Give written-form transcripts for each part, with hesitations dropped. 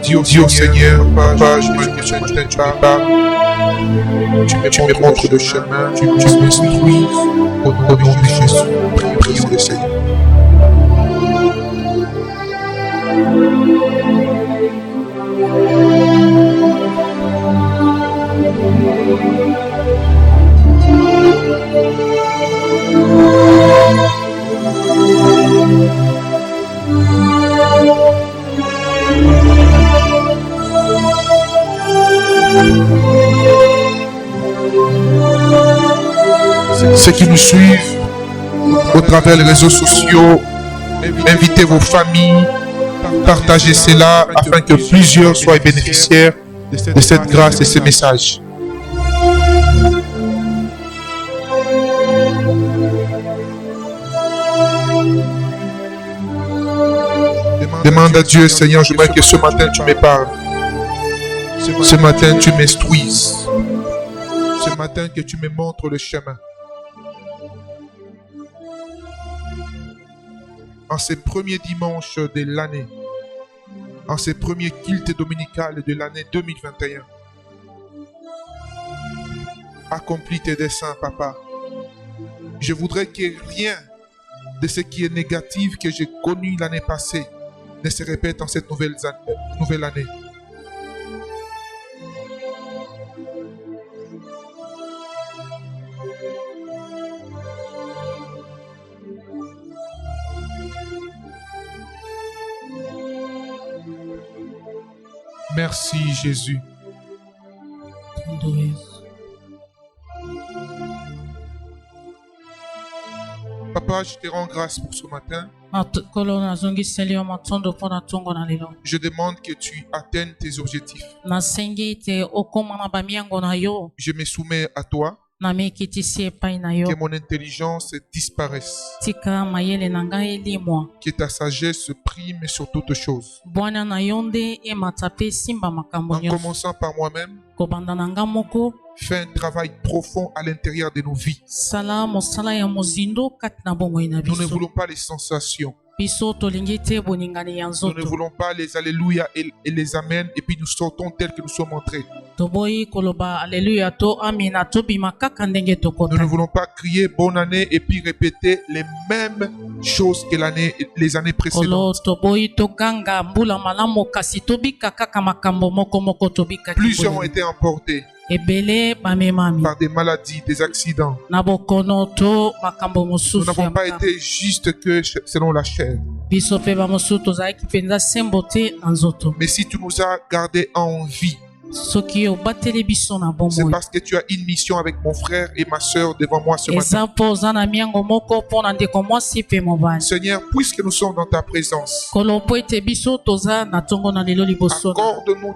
Dis au Seigneur, papa, je me que ce matin tu me parles, tu me montres le chemin, tu me suis. Au nom de Jésus, prions le Seigneur. Ceux qui nous suivent au travers des réseaux sociaux, invitez vos familles, partagez cela afin que plusieurs soient bénéficiaires de cette grâce et ce message. Demande à Dieu, Seigneur, j'aimerais que ce matin tu me parles. Ce matin tu m'instruises. Ce matin que tu me montres le chemin. En ces premiers dimanches de l'année, en ces premiers cultes dominicales de l'année 2021, accomplis tes desseins, Papa. Je voudrais que rien de ce qui est négatif que j'ai connu l'année passée ne se répète en cette nouvelle année. Merci Jésus. Papa, je te rends grâce pour ce matin. Je demande que tu atteignes tes objectifs. Je me soumets à toi. Que mon intelligence disparaisse. Que ta sagesse prime sur toutes choses. En commençant par moi-même, fais un travail profond à l'intérieur de nos vies. Nous ne voulons pas les sensations. Nous ne voulons pas les alléluia et les amen et puis nous sortons tels que nous sommes entrés. Nous ne voulons pas crier bonne année et puis répéter les mêmes choses que les années précédentes. Plusieurs ont été emportés par des maladies, des accidents. Nous n'avons pas été juste que selon la chair. Mais si tu nous as gardés en vie, c'est parce que tu as une mission avec mon frère et ma soeur devant moi ce matin. Seigneur, puisque nous sommes dans ta présence, accorde-nous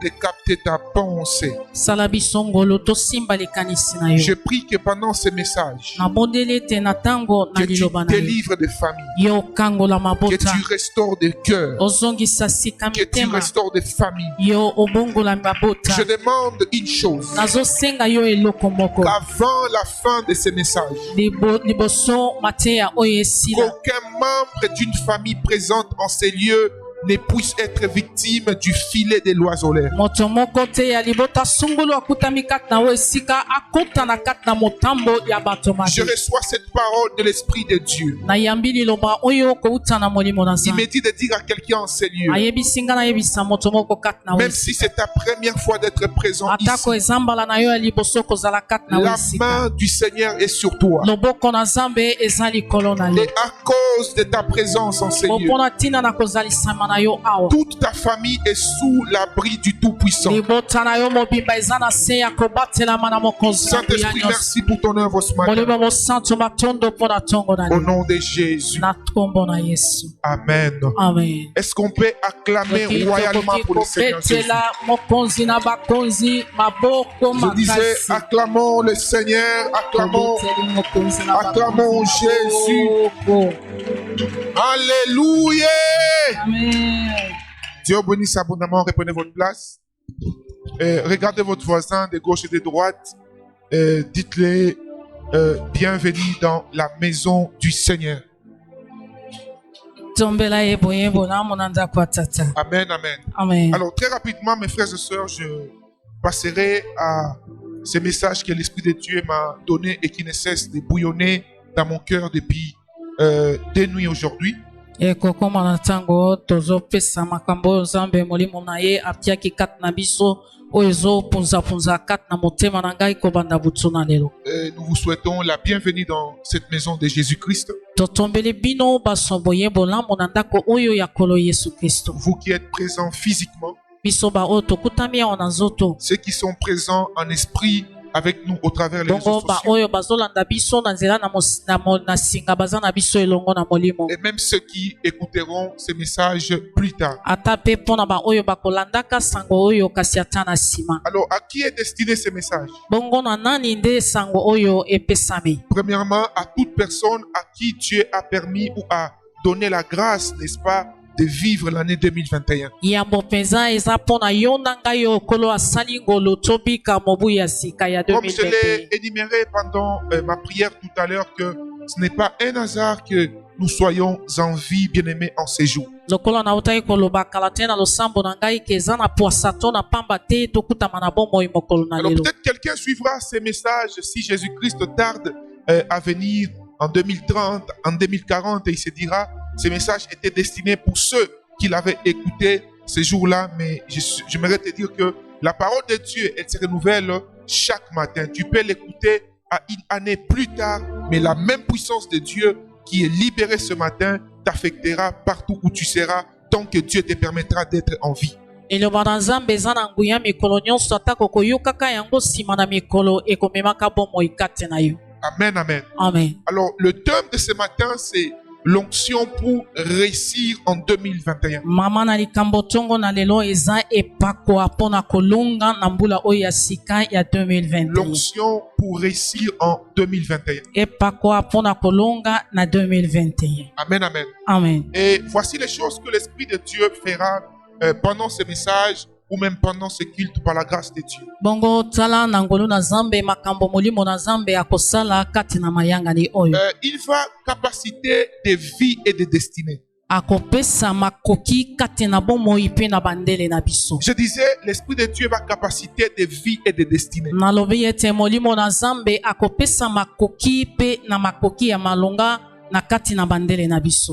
de capter ta pensée. Je prie que pendant ces messages, que tu délivres des familles, que tu restaures des cœurs, que tu restaures des familles. Je demande une chose, qu'avant la fin de ces messages, qu'aucun membre d'une famille présente en ces lieux ne puisse être victime du filet de l'oiseleur. Je reçois cette parole de l'Esprit de Dieu. Il me dit de dire à quelqu'un en ces lieux, même si c'est ta première fois d'être présent ici, la main du Seigneur est sur toi. Et à cause de ta présence en ces lieux, toute ta famille est sous l'abri du Tout-Puissant. Saint-Esprit, merci pour ton œuvre ce matin. Au nom de Jésus. Amen. Est-ce qu'on peut acclamer royalement pour le Seigneur Jésus? Je disais, acclamons le Seigneur, acclamons Jésus. Alléluia. Dieu bénisse abondamment. Reprenez votre place. Regardez votre voisin de gauche et de droite. Dites-le bienvenue dans la maison du Seigneur. Amen, amen. Amen. Alors, très rapidement, mes frères et sœurs, je passerai à ce message que l'Esprit de Dieu m'a donné et qui ne cesse de bouillonner dans mon cœur depuis des nuits aujourd'hui. Et nous vous souhaitons la bienvenue dans cette maison de Jésus-Christ. Vous qui êtes présents physiquement, ceux qui sont présents en esprit avec nous au travers les réseaux sociaux, et même ceux qui écouteront ces messages plus tard. Alors, à qui est destiné ces messages? Premièrement, à toute personne à qui Dieu a permis ou a donné la grâce, n'est-ce pas, de vivre l'année 2021. Comme je l'ai énuméré pendant ma prière tout à l'heure, que ce n'est pas un hasard que nous soyons en vie, bien-aimés, en ces jours. Alors peut-être quelqu'un suivra ces messages si Jésus-Christ tarde à venir en 2030, en 2040, et il se dira, ces messages étaient destinés pour ceux qui l'avaient écouté ces jours-là, mais j'aimerais te dire que la parole de Dieu, elle se renouvelle chaque matin. Tu peux l'écouter à une année plus tard, mais la même puissance de Dieu qui est libérée ce matin t'affectera partout où tu seras, tant que Dieu te permettra d'être en vie. Amen, amen. Amen. Alors, le thème de ce matin, c'est l'onction pour réussir en 2021. L'onction pour réussir en 2021. Amen, amen. Amen. Et voici les choses que l'Esprit de Dieu fera pendant ce message ou même pendant ce culte par la grâce de Dieu. Il va capaciter de vie et de destinée. Je disais, l'Esprit de Dieu va capaciter de vie et de destinée.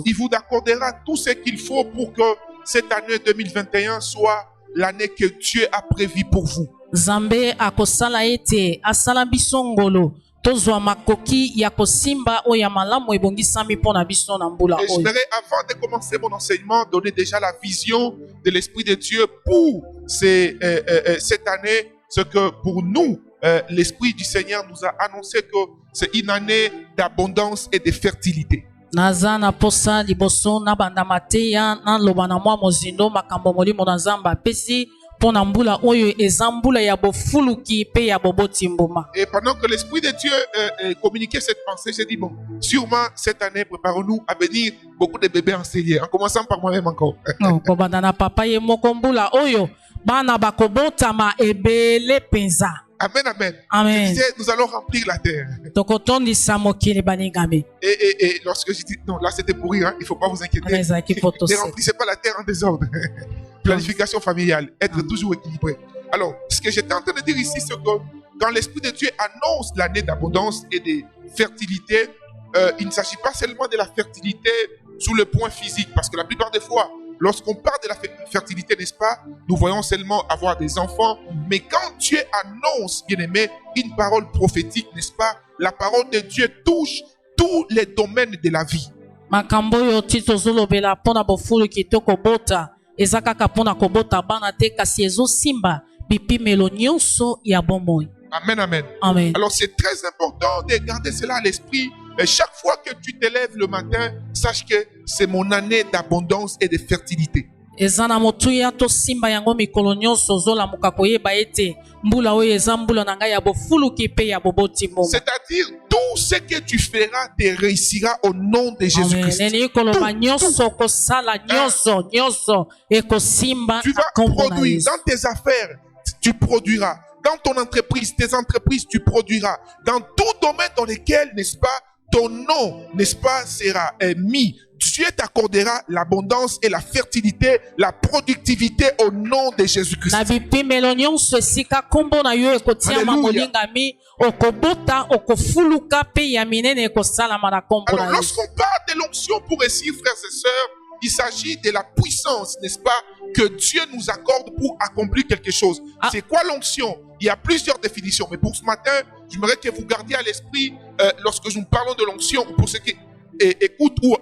Il vous accordera tout ce qu'il faut pour que cette année 2021 soit l'année que Dieu a prévue pour vous. Et j'aimerais, avant de commencer mon enseignement, donner déjà la vision de l'Esprit de Dieu pour cette année. Ce que pour nous, l'Esprit du Seigneur nous a annoncé que c'est une année d'abondance et de fertilité. Et pendant que l'Esprit de Dieu communiquait cette pensée, j'ai dit, bon, sûrement cette année, préparons-nous à venir beaucoup de bébés enseignés, en commençant par moi-même encore. Amen, amen. Amen. Je disais, nous allons remplir la terre. Et lorsque je dis, non, là c'était pour rire, hein, il ne faut pas vous inquiéter. Ne remplissez pas la terre en désordre. Planification familiale, être toujours équilibré. Alors, ce que j'étais en train de dire ici, c'est que quand l'Esprit de Dieu annonce l'année d'abondance et de fertilité, il ne s'agit pas seulement de la fertilité sous le point physique, parce que la plupart des fois, lorsqu'on parle de la fertilité, n'est-ce pas, nous voyons seulement avoir des enfants. Mais quand Dieu annonce, bien-aimé, une parole prophétique, n'est-ce pas, la parole de Dieu touche tous les domaines de la vie. Amen, amen. Amen. Alors c'est très important de garder cela à l'esprit. Et chaque fois que tu te lèves le matin, sache que c'est mon année d'abondance et de fertilité. C'est-à-dire, tout ce que tu feras te réussira au nom de Jésus-Christ. Tu vas produire dans tes affaires, tu produiras. Dans ton entreprise, tes entreprises, tu produiras. Dans tout domaine dans lequel, n'est-ce pas, ton nom, n'est-ce pas, sera mis. Dieu t'accordera l'abondance et la fertilité, la productivité au nom de Jésus-Christ. Alléluia. Alors, lorsqu'on parle de l'onction pour réussir, frères et sœurs, il s'agit de la puissance, n'est-ce pas, que Dieu nous accorde pour accomplir quelque chose. C'est quoi l'onction? Il y a plusieurs définitions, mais pour ce matin, j'aimerais que vous gardiez à l'esprit, lorsque nous parlons de l'onction, pour ceux qui écoutent ou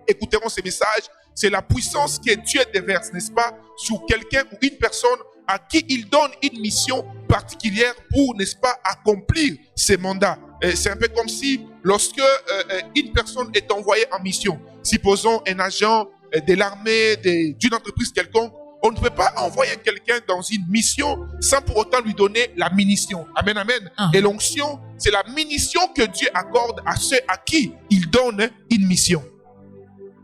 écouteront ces messages, c'est la puissance que Dieu déverse, n'est-ce pas, sur quelqu'un ou une personne à qui il donne une mission particulière pour, n'est-ce pas, accomplir ses mandats. C'est un peu comme si, lorsque une personne est envoyée en mission, supposons un agent de l'armée, d'une entreprise quelconque, on ne peut pas envoyer quelqu'un dans une mission sans pour autant lui donner la munition. Amen, amen. Et l'onction, c'est la munition que Dieu accorde à ceux à qui il donne une mission.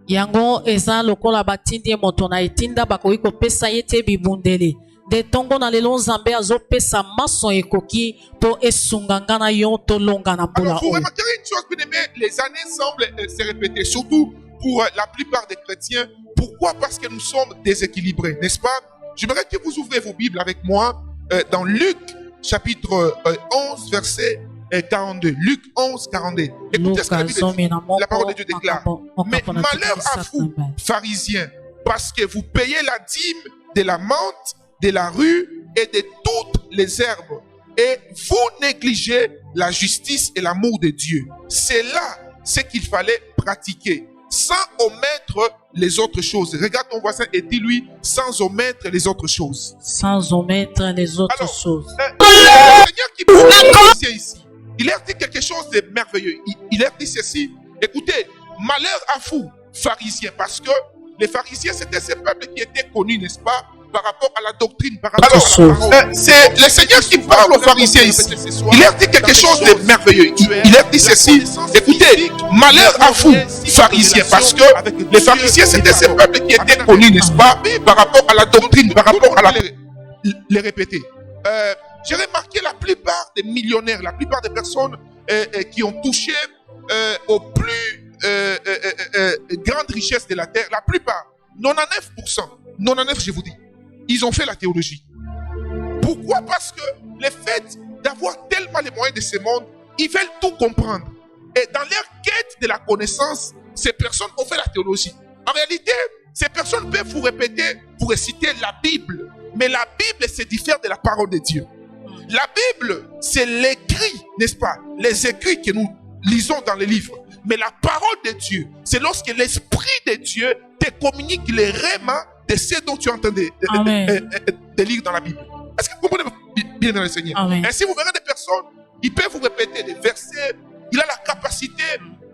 Yango eza lokola batindi moto na etinda bakoki kopesa ye te bibundeli de tongo na lelo nzambe azopesa maso ekoki po esunganga na yo to longa na pula. Alors vous remarquerez une chose, bien aimé, les années semblent se répéter, surtout pour la plupart des chrétiens. Pourquoi? Parce que nous sommes déséquilibrés, n'est-ce pas? J'aimerais que vous ouvrez vos Bibles avec moi dans Luc chapitre 11 verset 42. Luc 11, 42. Écoutez ce que la parole de Dieu déclare. Mais malheur à vous, pharisiens, parce que vous payez la dîme de la menthe, de la rue et de toutes les herbes. Et vous négligez la justice et l'amour de Dieu. C'est là ce qu'il fallait pratiquer, sans omettre les autres choses. Regarde ton voisin et dis-lui, sans omettre les autres choses. Sans omettre les autres choses. Le Seigneur qui parle ici, il leur dit quelque chose de merveilleux. Il leur dit ceci. Écoutez, malheur à vous, pharisiens, parce que les pharisiens, c'était ces peuples qui étaient connus, n'est-ce pas, par rapport à la doctrine, par rapport à la parole. C'est le Seigneur qui parle aux pharisiens ici. Il leur dit quelque chose de merveilleux. Il leur dit ceci. Écoutez, malheur à vous, pharisiens, parce que les pharisiens, c'était ces peuples qui étaient connus, n'est-ce pas, par rapport à la doctrine, par rapport à la... Les répéter. J'ai remarqué la plupart des millionnaires, la plupart des personnes qui ont touché aux plus grandes richesses de la terre, la plupart, 99%, je vous dis, ils ont fait la théologie. Pourquoi? Parce que le fait d'avoir tellement les moyens de ce monde, ils veulent tout comprendre. Et dans leur quête de la connaissance, ces personnes ont fait la théologie. En réalité, ces personnes peuvent vous répéter, vous réciter la Bible. Mais la Bible se diffère de la parole de Dieu. La Bible, c'est l'écrit, n'est-ce pas? Les écrits que nous lisons dans les livres. Mais la parole de Dieu, c'est lorsque l'Esprit de Dieu te communique les rémas de ce dont tu es en train de lire dans la Bible. Est-ce que vous comprenez bien le Seigneur? Ainsi, vous verrez des personnes, ils peuvent vous répéter des versets. Il a la capacité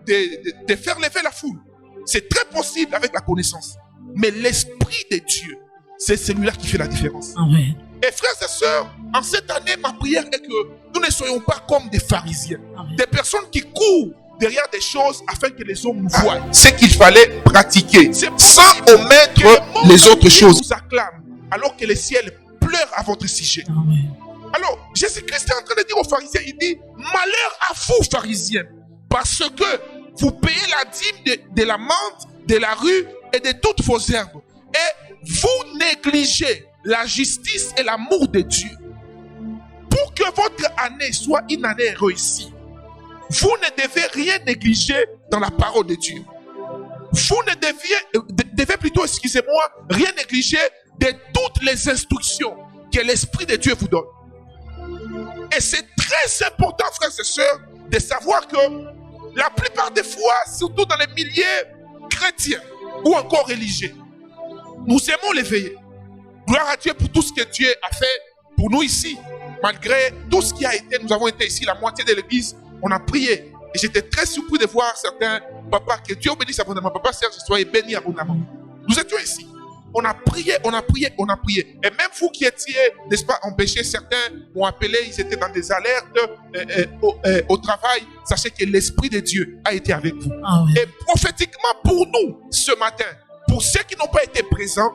de faire lever la foule. C'est très possible avec la connaissance. Mais l'Esprit de Dieu, c'est celui-là qui fait la différence. Amen. Et frères et sœurs, en cette année, ma prière est que nous ne soyons pas comme des pharisiens. Amen. Des personnes qui courent derrière des choses afin que les hommes nous voient. Ce qu'il fallait pratiquer, sans omettre les autres choses. Nous acclament alors que le ciel pleure à votre sujet. Amen. Alors, Jésus-Christ est en train de dire aux pharisiens, il dit, malheur à vous, pharisiens, parce que vous payez la dîme de la menthe, de la rue et de toutes vos herbes. Et vous négligez la justice et l'amour de Dieu. Pour que votre année soit une année réussie, vous ne devez rien négliger dans la parole de Dieu. Vous ne devez plutôt, excusez-moi, rien négliger de toutes les instructions que l'Esprit de Dieu vous donne. Et c'est très important, frères et sœurs, de savoir que la plupart des fois, surtout dans les milieux chrétiens ou encore religieux, nous aimons l'éveiller. Gloire à Dieu pour tout ce que Dieu a fait pour nous ici. Malgré tout ce qui a été, nous avons été ici, la moitié de l'église, on a prié. Et j'étais très surpris de voir certains papas, que Dieu bénisse abondamment. Papa Serge, soyez béni abondamment. Nous étions ici. on a prié. Et même vous qui étiez, n'est-ce pas, empêchés, certains m'ont appelé, ils étaient dans des alertes au travail. Sachez que l'Esprit de Dieu a été avec vous. Amen. Et prophétiquement pour nous, ce matin, pour ceux qui n'ont pas été présents,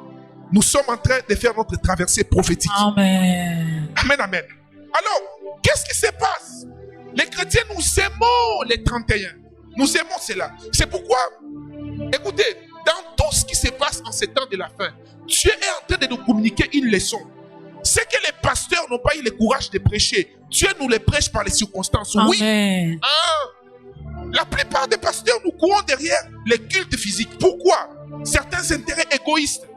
nous sommes en train de faire notre traversée prophétique. Amen. Amen, amen. Alors, qu'est-ce qui se passe? Les chrétiens, nous aimons les 31. Nous aimons cela. C'est pourquoi, écoutez, dans tout ce qui se passe en ces temps de la fin, Dieu est en train de nous communiquer une leçon. C'est que les pasteurs n'ont pas eu le courage de prêcher. Dieu nous les prêche par les circonstances. Amen. Oui. La plupart des pasteurs, nous courons derrière les cultes physiques. Pourquoi? Certains intérêts égoïstes.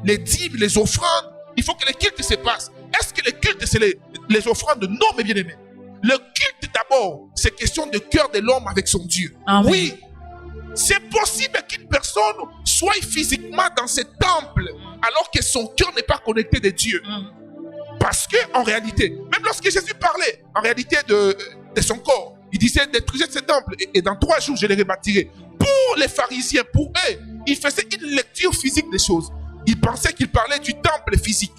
Les dîmes, les offrandes. Il faut que les cultes se passent. Est-ce que les cultes, c'est les offrandes? Non, mes bien-aimés. Le culte d'abord, c'est question de cœur de l'homme avec son Dieu. Amen. Oui. C'est possible qu'une personne soit physiquement dans ce temple alors que son cœur n'est pas connecté de Dieu. Parce que en réalité, même lorsque Jésus parlait en réalité de son corps, il disait détruisez ce temple et dans 3 jours je les rebâtirai. Pour les pharisiens, pour eux, il faisait une lecture physique des choses. Ils pensaient qu'il parlait du temple physique.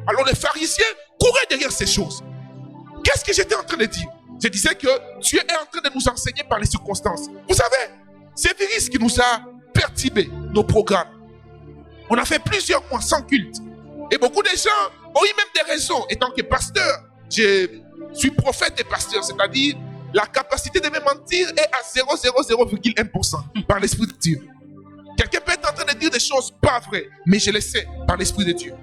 Alors les pharisiens couraient derrière ces choses. Qu'est-ce que j'étais en train de dire? Je disais que Dieu est en train de nous enseigner par les circonstances. Vous savez, c'est le virus qui nous a perturbé nos programmes. On a fait plusieurs mois sans culte. Et beaucoup de gens ont eu même des raisons. Et tant que pasteur, je suis prophète et pasteur, c'est-à-dire la capacité de me mentir est à 0,01% par l'Esprit de Dieu. Quelqu'un peut être en train de dire des choses pas vraies, mais je le sais par l'Esprit de Dieu.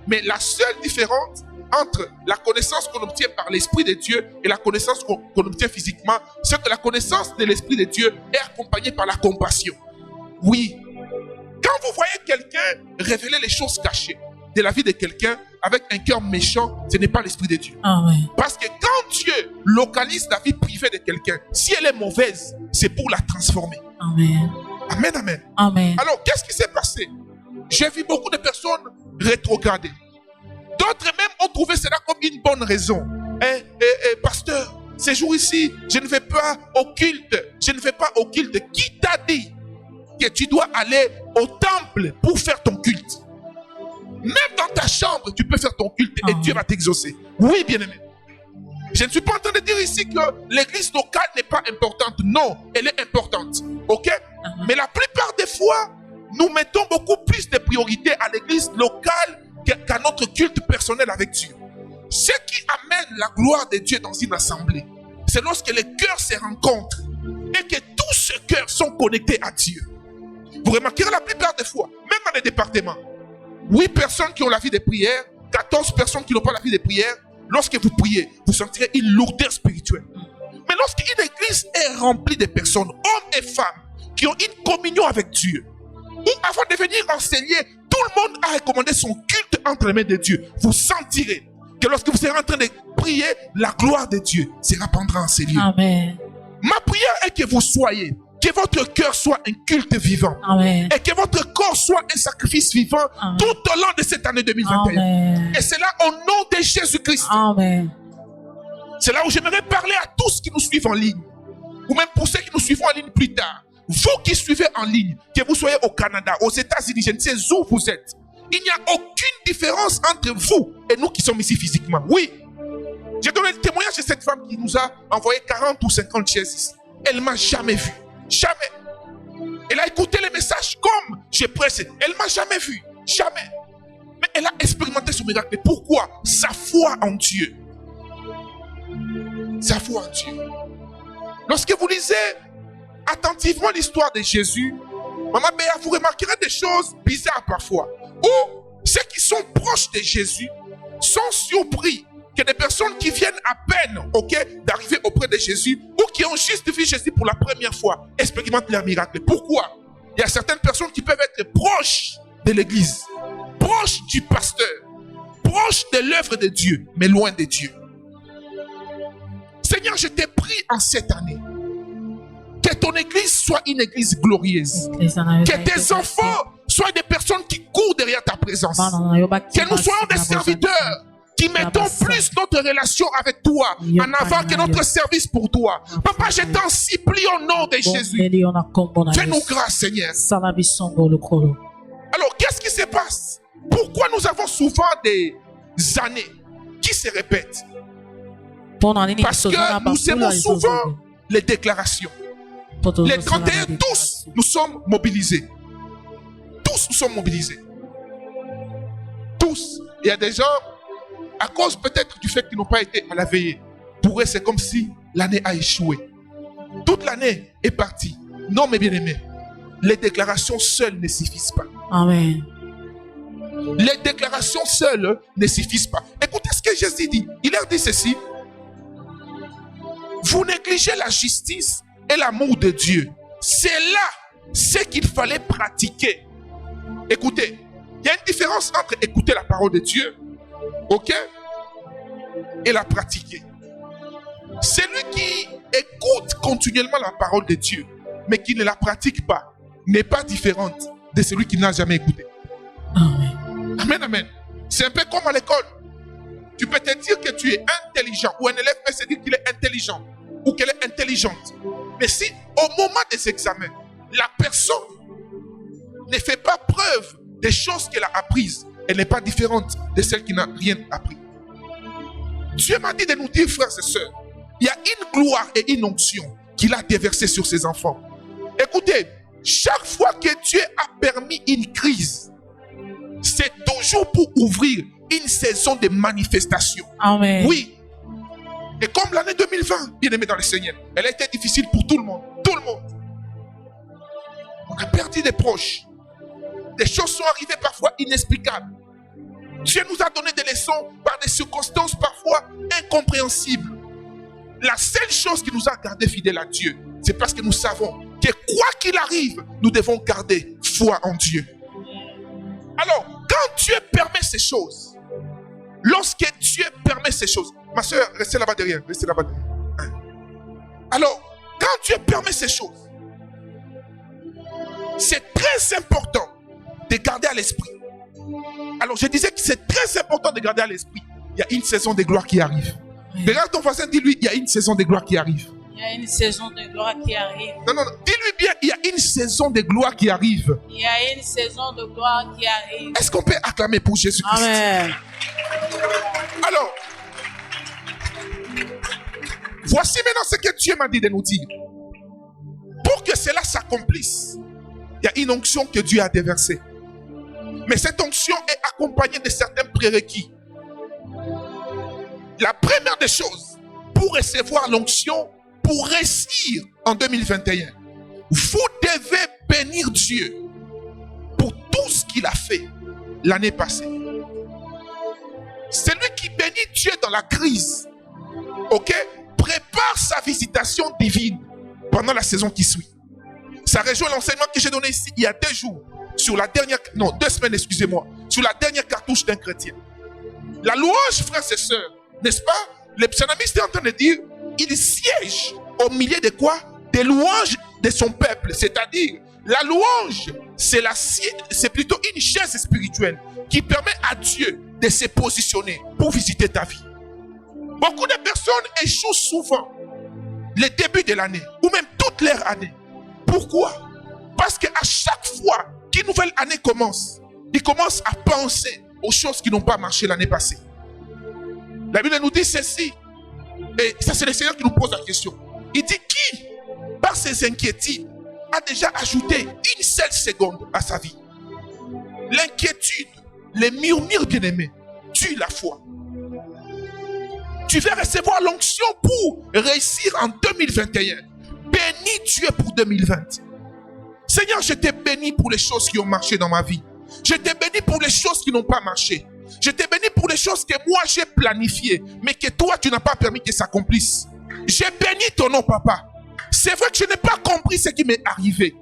Mais la seule différence entre la connaissance qu'on obtient par l'Esprit de Dieu et la connaissance qu'on obtient physiquement, c'est que la connaissance de l'Esprit de Dieu est accompagnée par la compassion. Oui. Quand vous voyez quelqu'un révéler les choses cachées de la vie de quelqu'un avec un cœur méchant, ce n'est pas l'Esprit de Dieu. Amen. Parce que quand Dieu localise la vie privée de quelqu'un, si elle est mauvaise, c'est pour la transformer. Amen. Amen, amen. Amen. Alors, qu'est-ce qui s'est passé? J'ai vu beaucoup de personnes rétrograder. D'autres même ont trouvé cela comme une bonne raison. Pasteur, ces jours ici, je ne vais pas au culte. Je ne vais pas au culte. Qui t'a dit que tu dois aller au temple pour faire ton culte? Même dans ta chambre, tu peux faire ton culte et Dieu va t'exaucer. Oui, bien-aimé. Je ne suis pas en train de dire ici que l'église locale n'est pas importante. Non, elle est importante. Ok? Mais la plupart des fois, nous mettons beaucoup plus de priorité à l'église locale qu'à notre culte personnel avec Dieu. Ce qui amène la gloire de Dieu dans une assemblée, c'est lorsque les cœurs se rencontrent et que tous ces cœurs sont connectés à Dieu. Vous remarquerez la plupart des fois, même dans les départements, 8 personnes qui ont la vie de prière, 14 personnes qui n'ont pas la vie de prière, lorsque vous priez, vous sentirez une lourdeur spirituelle. Mais lorsqu'une église est remplie de personnes, hommes et femmes, qui ont une communion avec Dieu, ou avant de venir enseigner, tout le monde a recommandé son culte entre les mains de Dieu. Vous sentirez que lorsque vous serez en train de prier, la gloire de Dieu se répandra en ces lieux. Amen. Ma prière est que vous soyez, que votre cœur soit un culte vivant. Amen. Et que votre corps soit un sacrifice vivant. Amen. Tout au long de cette année 2021. Amen. Et c'est là au nom de Jésus-Christ. Amen. C'est là où j'aimerais parler à tous qui nous suivent en ligne. Ou même pour ceux qui nous suivront en ligne plus tard. Vous qui suivez en ligne, que vous soyez au Canada, aux États-Unis, je ne sais où vous êtes. Il n'y a aucune différence entre vous et nous qui sommes ici physiquement. Oui. J'ai donné le témoignage de cette femme qui nous a envoyé 40 ou 50 chaises ici. Elle ne m'a jamais vu. Jamais. Elle a écouté les messages comme j'ai pressé. Elle ne m'a jamais vu. Jamais. Mais elle a expérimenté ce miracle. Pourquoi? Sa foi en Dieu. Sa foi en Dieu. Lorsque vous lisez attentivement l'histoire de Jésus, Maman Béa, vous remarquerez des choses bizarres parfois. Où ceux qui sont proches de Jésus sont surpris que des personnes qui viennent à peine, d'arriver auprès de Jésus, ou qui ont juste vu Jésus pour la première fois, expérimentent leur miracle. Pourquoi? Il y a certaines personnes qui peuvent être proches de l'église, proches du pasteur, proches de l'œuvre de Dieu, mais loin de Dieu. Seigneur, je t'ai pris en cette année. Que ton église soit une église glorieuse. Que tes enfants soient des personnes qui courent derrière ta présence. Que nous soyons des serviteurs qui mettons plus notre relation avec toi en avant que notre service pour toi. Papa, je t'en supplie au nom de Jésus. Fais-nous grâce, Seigneur. Alors, qu'est-ce qui se passe? Pourquoi nous avons souvent des années qui se répètent? Parce que nous aimons souvent les déclarations. Les 31, tous, nous sommes mobilisés. Tous, nous sommes mobilisés. Tous. Il y a des gens, à cause peut-être du fait qu'ils n'ont pas été à la veillée, pour eux, c'est comme si l'année a échoué. Toute l'année est partie. Non, mes bien-aimés, les déclarations seules ne suffisent pas. Amen. Les déclarations seules ne suffisent pas. Écoutez ce que Jésus dit. Il leur dit ceci. Vous négligez la justice et l'amour de Dieu. C'est là ce qu'il fallait pratiquer. Écoutez, il y a une différence entre écouter la parole de Dieu, ok, et la pratiquer. Celui qui écoute continuellement la parole de Dieu, mais qui ne la pratique pas, n'est pas différente de celui qui n'a jamais écouté. Amen. Amen, amen. C'est un peu comme à l'école. Tu peux te dire que tu es intelligent, ou un élève peut se dire qu'il est intelligent, ou qu'elle est intelligente. Mais si au moment des examens, la personne ne fait pas preuve des choses qu'elle a apprises, elle n'est pas différente de celle qui n'a rien appris. Dieu m'a dit de nous dire, frères et sœurs, il y a une gloire et une onction qu'il a déversée sur ses enfants. Écoutez, chaque fois que Dieu a permis une crise, c'est toujours pour ouvrir une saison de manifestation. Amen. Oui. Et comme l'année 2020, bien aimé dans le Seigneur, elle a été difficile pour tout le monde. Tout le monde. On a perdu des proches. Des choses sont arrivées parfois inexplicables. Dieu nous a donné des leçons par des circonstances parfois incompréhensibles. La seule chose qui nous a gardé fidèles à Dieu, c'est parce que nous savons que quoi qu'il arrive, nous devons garder foi en Dieu. Alors, quand Dieu permet ces choses, lorsque Dieu permet ces choses, ma soeur, restez là-bas derrière, restez là-bas derrière. Alors, quand Dieu permet ces choses, c'est très important de garder à l'esprit. Alors, je disais que c'est très important de garder à l'esprit. Il y a une saison de gloire qui arrive. Oui. Regarde ton voisin, dis-lui, il y a une saison de gloire qui arrive. Il y a une saison de gloire qui arrive. Non, non, non. Dis-lui bien, il y a une saison de gloire qui arrive. Il y a une saison de gloire qui arrive. Est-ce qu'on peut acclamer pour Jésus-Christ? Amen. Alors, voici maintenant ce que Dieu m'a dit de nous dire. Pour que cela s'accomplisse, il y a une onction que Dieu a déversée. Mais cette onction est accompagnée de certains prérequis. La première des choses, pour recevoir l'onction, pour réussir en 2021, vous devez bénir Dieu pour tout ce qu'il a fait l'année passée. Celui qui bénit Dieu dans la crise, ok, prépare sa visitation divine pendant la saison qui suit. Ça rejoint l'enseignement que j'ai donné ici il y a 2 jours, sur la dernière, non, 2 semaines, excusez-moi, sur la dernière cartouche d'un chrétien. La louange, frères et sœurs, n'est-ce pas? Le psalmiste est en train de dire, il siège au milieu de quoi? Des louanges de son peuple. C'est-à-dire, la louange, c'est plutôt une chaise spirituelle qui permet à Dieu de se positionner pour visiter ta vie. Beaucoup de personnes échouent souvent le début de l'année ou même toute leur année. Pourquoi? Parce qu'à chaque fois qu'une nouvelle année commence, ils commencent à penser aux choses qui n'ont pas marché l'année passée. La Bible nous dit ceci, et ça c'est le Seigneur qui nous pose la question. Il dit qui, par ses inquiétudes, a déjà ajouté une seule seconde à sa vie? L'inquiétude, les murmures bien-aimés, tue la foi. Tu vas recevoir l'onction pour réussir en 2021. Bénis Dieu pour 2020. Seigneur, je t'ai béni pour les choses qui ont marché dans ma vie. Je t'ai béni pour les choses qui n'ont pas marché. Je t'ai béni pour les choses que moi j'ai planifiées, mais que toi tu n'as pas permis que s'accomplissent. J'ai béni ton nom, papa. C'est vrai que je n'ai pas compris ce qui m'est arrivé.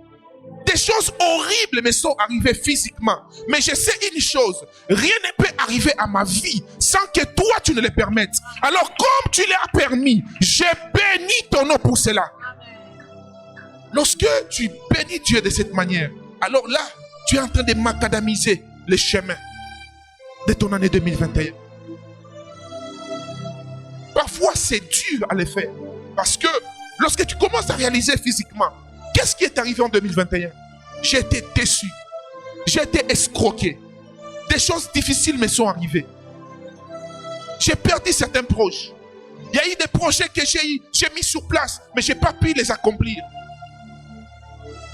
Des choses horribles me sont arrivées physiquement. Mais je sais une chose, rien ne peut arriver à ma vie sans que toi tu ne le permettes. Alors comme tu l'as permis, j'ai béni ton nom pour cela. Lorsque tu bénis Dieu de cette manière, alors là, tu es en train de macadamiser le chemin de ton année 2021. Parfois, c'est dur à le faire. Parce que lorsque tu commences à réaliser physiquement, qu'est-ce qui est arrivé en 2021? J'ai été déçu. J'ai été escroqué. Des choses difficiles me sont arrivées. J'ai perdu certains proches. Il y a eu des projets que j'ai mis sur place, mais je n'ai pas pu les accomplir.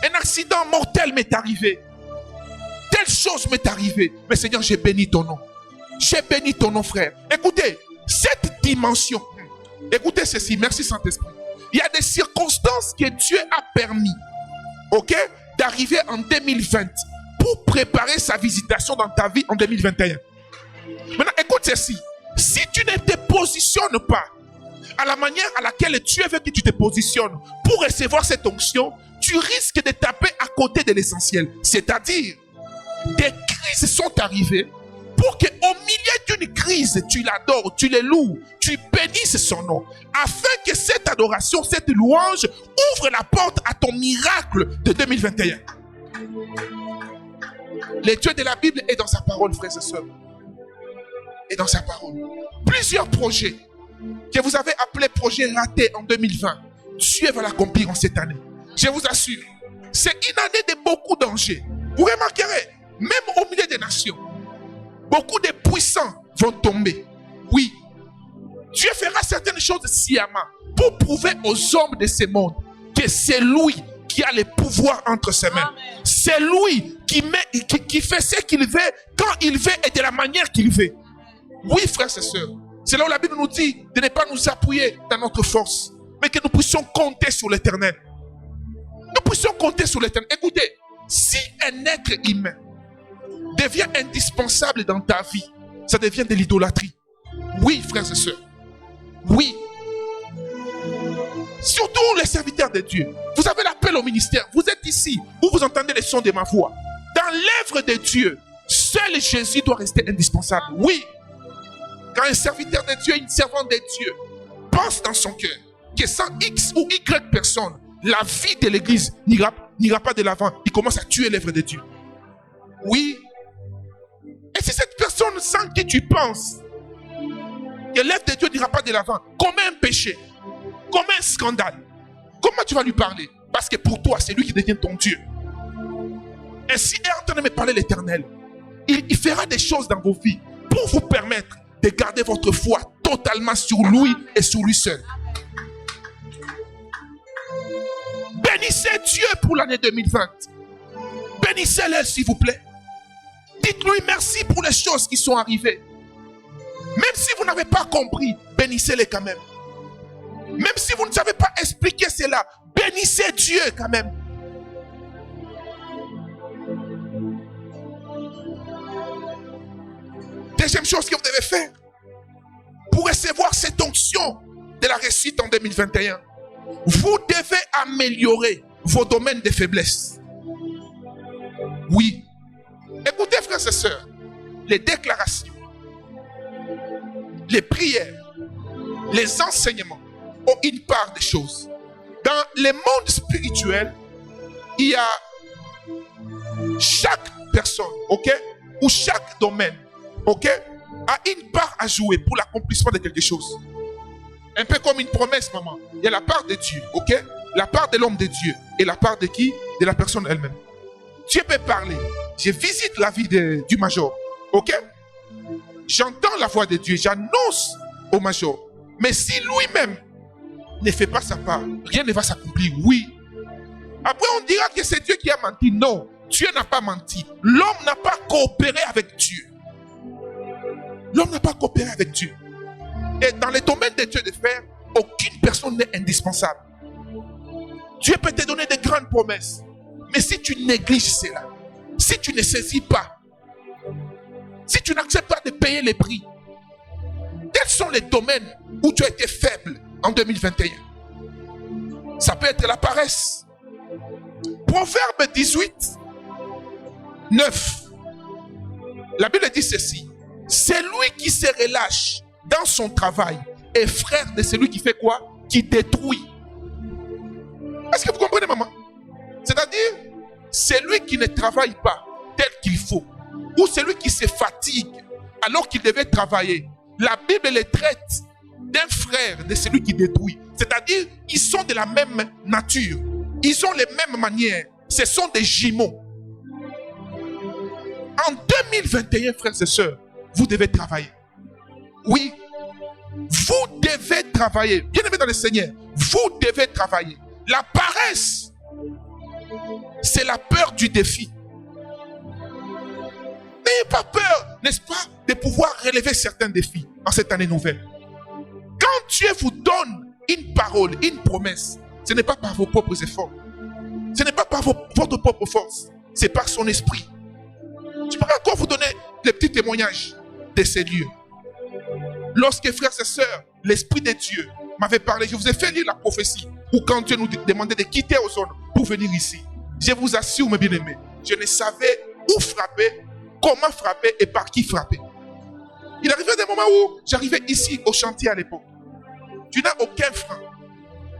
Un accident mortel m'est arrivé. Telle chose m'est arrivée. Mais Seigneur, j'ai béni ton nom. J'ai béni ton nom, frère. Écoutez, cette dimension. Écoutez ceci. Merci Saint-Esprit. Il y a des circonstances que Dieu a permis, ok, d'arriver en 2020 pour préparer sa visitation dans ta vie en 2021. Maintenant, écoute ceci. Si tu ne te positionnes pas à la manière à laquelle Dieu veut que tu te positionnes pour recevoir cette onction, tu risques de taper à côté de l'essentiel. C'est-à-dire, des crises sont arrivées pour qu'au milieu d'une crise, tu l'adores, tu le loues, tu bénisses son nom, afin que cette adoration, cette louange ouvre la porte à ton miracle de 2021. Le Dieu de la Bible est dans sa parole, frères et sœurs. Et dans sa parole. Plusieurs projets que vous avez appelés projets ratés en 2020, Dieu va l'accomplir en cette année. Je vous assure, c'est une année de beaucoup de dangers. Vous remarquerez, même au milieu des nations, beaucoup de puissants vont tomber. Oui, Dieu fera certaines choses sciemment pour prouver aux hommes de ce monde que c'est lui qui a le pouvoir entre ses mains. C'est lui qui fait ce qu'il veut, quand il veut et de la manière qu'il veut. Oui, frères et sœurs, c'est là où la Bible nous dit de ne pas nous appuyer dans notre force, mais que nous puissions compter sur l'Éternel. Nous puissions compter sur l'Éternel. Écoutez, si un être humain devient indispensable dans ta vie, ça devient de l'idolâtrie. Oui, frères et sœurs. Oui. Surtout les serviteurs de Dieu. Vous avez l'appel au ministère. Vous êtes ici, où vous entendez le son de ma voix. Dans l'œuvre de Dieu, seul Jésus doit rester indispensable. Oui. Quand un serviteur de Dieu, une servante de Dieu, pense dans son cœur que sans X ou Y personne, la vie de l'église n'ira pas de l'avant. Il commence à tuer l'œuvre de Dieu. Oui. Et si cette personne sans qui tu penses que l'œuvre de Dieu n'ira pas de l'avant, comme un péché, comme un scandale, comment tu vas lui parler? Parce que pour toi, c'est lui qui devient ton Dieu. Ainsi est en train de me parler l'Éternel. Il fera des choses dans vos vies pour vous permettre de garder votre foi totalement sur lui et sur lui seul. Bénissez Dieu pour l'année 2020. Bénissez-le, s'il vous plaît. Dites-lui merci pour les choses qui sont arrivées. Même si vous n'avez pas compris, bénissez-le quand même. Même si vous ne savez pas expliquer cela, bénissez Dieu quand même. Deuxième chose que vous devez faire pour recevoir cette onction de la réussite en 2021, vous devez améliorer vos domaines de faiblesse. Oui. Écoutez, frères et sœurs, les déclarations, les prières, les enseignements ont une part des choses. Dans le monde spirituel, il y a chaque personne, ok, ou chaque domaine, ok, a une part à jouer pour l'accomplissement de quelque chose. Un peu comme une promesse, maman. Il y a la part de Dieu, ok, la part de l'homme de Dieu et la part de qui? De la personne elle-même. Dieu peut parler. Je visite la vie du major, ok? J'entends la voix de Dieu, j'annonce au major. Mais si lui-même ne fait pas sa part, rien ne va s'accomplir. Oui. Après, on dira que c'est Dieu qui a menti. Non, Dieu n'a pas menti. L'homme n'a pas coopéré avec Dieu. L'homme n'a pas coopéré avec Dieu. Et dans les domaines de Dieu de faire, aucune personne n'est indispensable. Dieu peut te donner de grandes promesses. Mais si tu négliges cela, si tu ne saisis pas, si tu n'acceptes pas de payer les prix, quels sont les domaines où tu as été faible en 2021? Ça peut être la paresse. Proverbe 18, 9. La Bible dit ceci. C'est lui qui se relâche dans son travail est frère de celui qui fait quoi? Qui détruit. Est-ce que vous comprenez, maman? C'est-à-dire, celui qui ne travaille pas tel qu'il faut, ou celui qui se fatigue alors qu'il devait travailler, la Bible les traite d'un frère de celui qui détruit. C'est-à-dire, ils sont de la même nature. Ils ont les mêmes manières. Ce sont des jumeaux. En 2021, frères et sœurs, vous devez travailler. Oui, vous devez travailler. Bien-aimés dans le Seigneur, vous devez travailler. La paresse, c'est la peur du défi. N'ayez pas peur, n'est-ce pas, de pouvoir relever certains défis en cette année nouvelle. Quand Dieu vous donne une parole, une promesse, ce n'est pas par vos propres efforts. Ce n'est pas par votre propre force. C'est par son esprit. Je peux encore vous donner des petits témoignages de ces lieux. Lorsque, frères et sœurs, l'Esprit de Dieu m'avait parlé, je vous ai fait lire la prophétie, ou quand Dieu nous demandait de quitter Ozone pour venir ici. Je vous assure, mes bien-aimés, je ne savais où frapper, comment frapper et par qui frapper. Il arrivait des moments où j'arrivais ici au chantier à l'époque. Tu n'as aucun frein.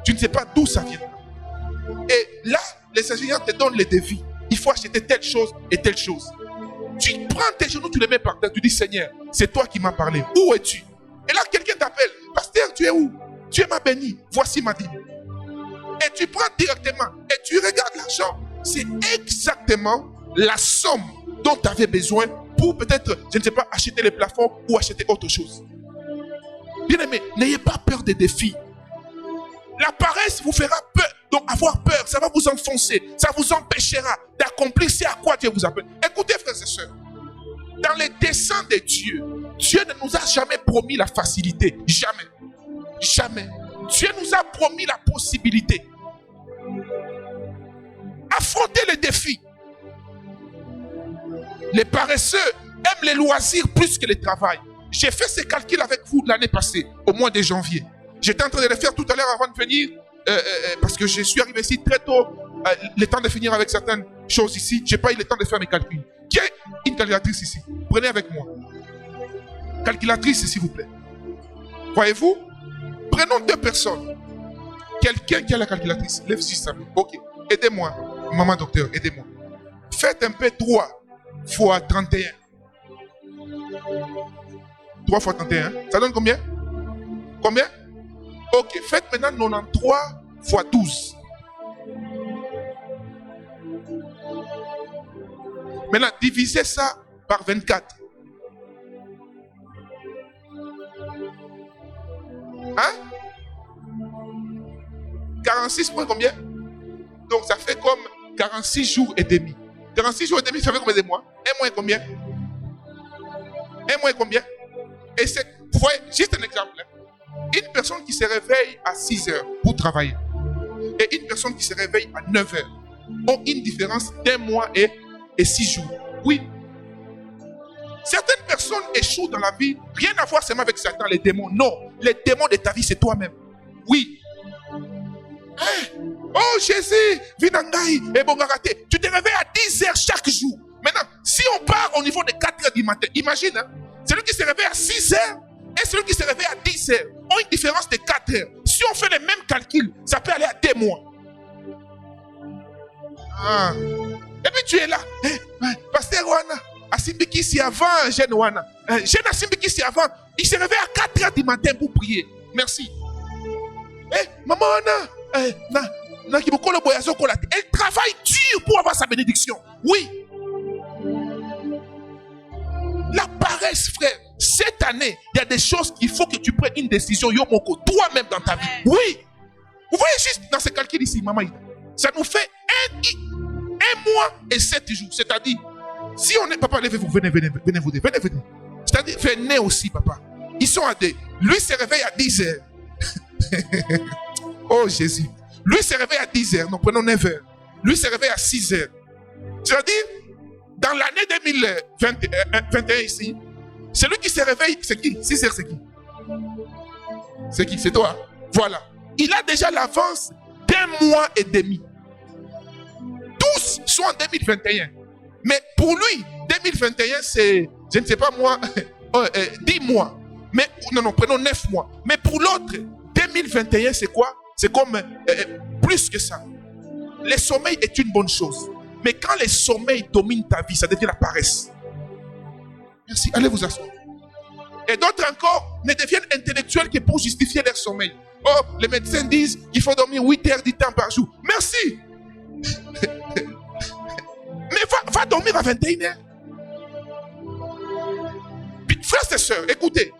Tu ne sais pas d'où ça vient. Et là, les ingénieurs te donnent les devis. Il faut acheter telle chose et telle chose. Tu prends tes genoux, tu les mets par terre. Tu dis, Seigneur, c'est toi qui m'as parlé. Où es-tu? Et là, quelqu'un t'appelle. Pasteur, tu es où? Tu m'as béni. Voici ma dîme. Et tu prends directement. Et tu regardes l'argent. C'est exactement la somme dont tu avais besoin pour peut-être, je ne sais pas, acheter les plafonds ou acheter autre chose. Bien-aimés, n'ayez pas peur des défis. La paresse vous fera peur. Donc avoir peur, ça va vous enfoncer. Ça vous empêchera d'accomplir ce à quoi Dieu vous appelle. Écoutez, frères et sœurs. Dans les desseins de Dieu, Dieu ne nous a jamais promis la facilité. Jamais. Jamais. Dieu nous a promis la possibilité. Affrontez les défis. Les paresseux aiment les loisirs plus que le travail. J'ai fait ces calculs avec vous l'année passée, au mois de janvier. J'étais en train de les faire tout à l'heure avant de venir, parce que je suis arrivé ici très tôt, le temps de finir avec certaines choses ici. Je n'ai pas eu le temps de faire mes calculs. Qui a une calculatrice ici? Prenez avec moi. Calculatrice, s'il vous plaît. Voyez-vous? Prenons 2 personnes. Quelqu'un qui a la calculatrice, lève juste sa main. Ok, aidez-moi. Maman docteur, aidez-moi. Faites un peu 3 fois 31. 3 fois 31. Ça donne combien? Combien? Ok, faites maintenant 93 fois 12. Maintenant, divisez ça par 24. Hein? 46 points combien? Donc ça fait comme 46 jours et demi. 46 jours et demi, ça fait combien de mois? Un mois et combien? Un mois et combien? Et c'est, vous voyez, juste un exemple. Une personne qui se réveille à 6 heures pour travailler et une personne qui se réveille à 9 heures ont une différence d'1 mois et 6 jours. Oui. Certaines personnes échouent dans la vie, rien à voir seulement avec Satan, les démons. Non, les démons de ta vie, c'est toi-même. Oui. Hein? Oh Jésus, Vinangai et Bongarate, tu te réveilles à 10 heures chaque jour. Maintenant, si on part au niveau de 4 heures du matin, imagine, hein, celui qui se réveille à 6 heures et celui qui se réveille à 10 heures ont une différence de 4 heures. Si on fait les mêmes calculs, ça peut aller à 2 mois. Ah. Et puis tu es là, Pasteur Wana, Asimbiki si avant, jeune Wana, jeune Asimbiki si avant, il se réveille à 4 heures du matin pour prier. Merci. Maman Wana, elle travaille dur pour avoir sa bénédiction. Oui. La paresse, frère. Cette année, il y a des choses qu'il faut que tu prennes une décision, Yomoko, toi-même dans ta vie. Oui. Vous voyez juste dans ce calcul ici, maman, ça nous fait 1 mois et 7 jours. C'est-à-dire, si on est, papa, levez-vous, venez. C'est-à-dire, venez aussi, papa. Ils sont à 2. Lui se réveille à 10 heures. Oh Jésus. Lui se réveille à 10 heures. Nous prenons 9 heures. Lui se réveille à 6 heures. C'est-à-dire, dans l'année 2021 ici, celui qui se réveille, c'est qui? 6 heures, c'est qui? C'est qui? C'est toi. Voilà. Il a déjà l'avance d'1 mois et demi. Tous sont en 2021. Mais pour lui, 2021, c'est, je ne sais pas moi, 10 mois. Mais, non, prenons 9 mois. Mais pour l'autre, 2021, c'est quoi? C'est comme plus que ça. Le sommeil est une bonne chose. Mais quand le sommeil domine ta vie, ça devient la paresse. Merci, allez vous asseoir. Et d'autres encore ne deviennent intellectuels que pour justifier leur sommeil. Oh, les médecins disent qu'il faut dormir 8 heures du temps par jour. Merci. Mais va dormir à 21 heures. Frères et sœurs, écoutez.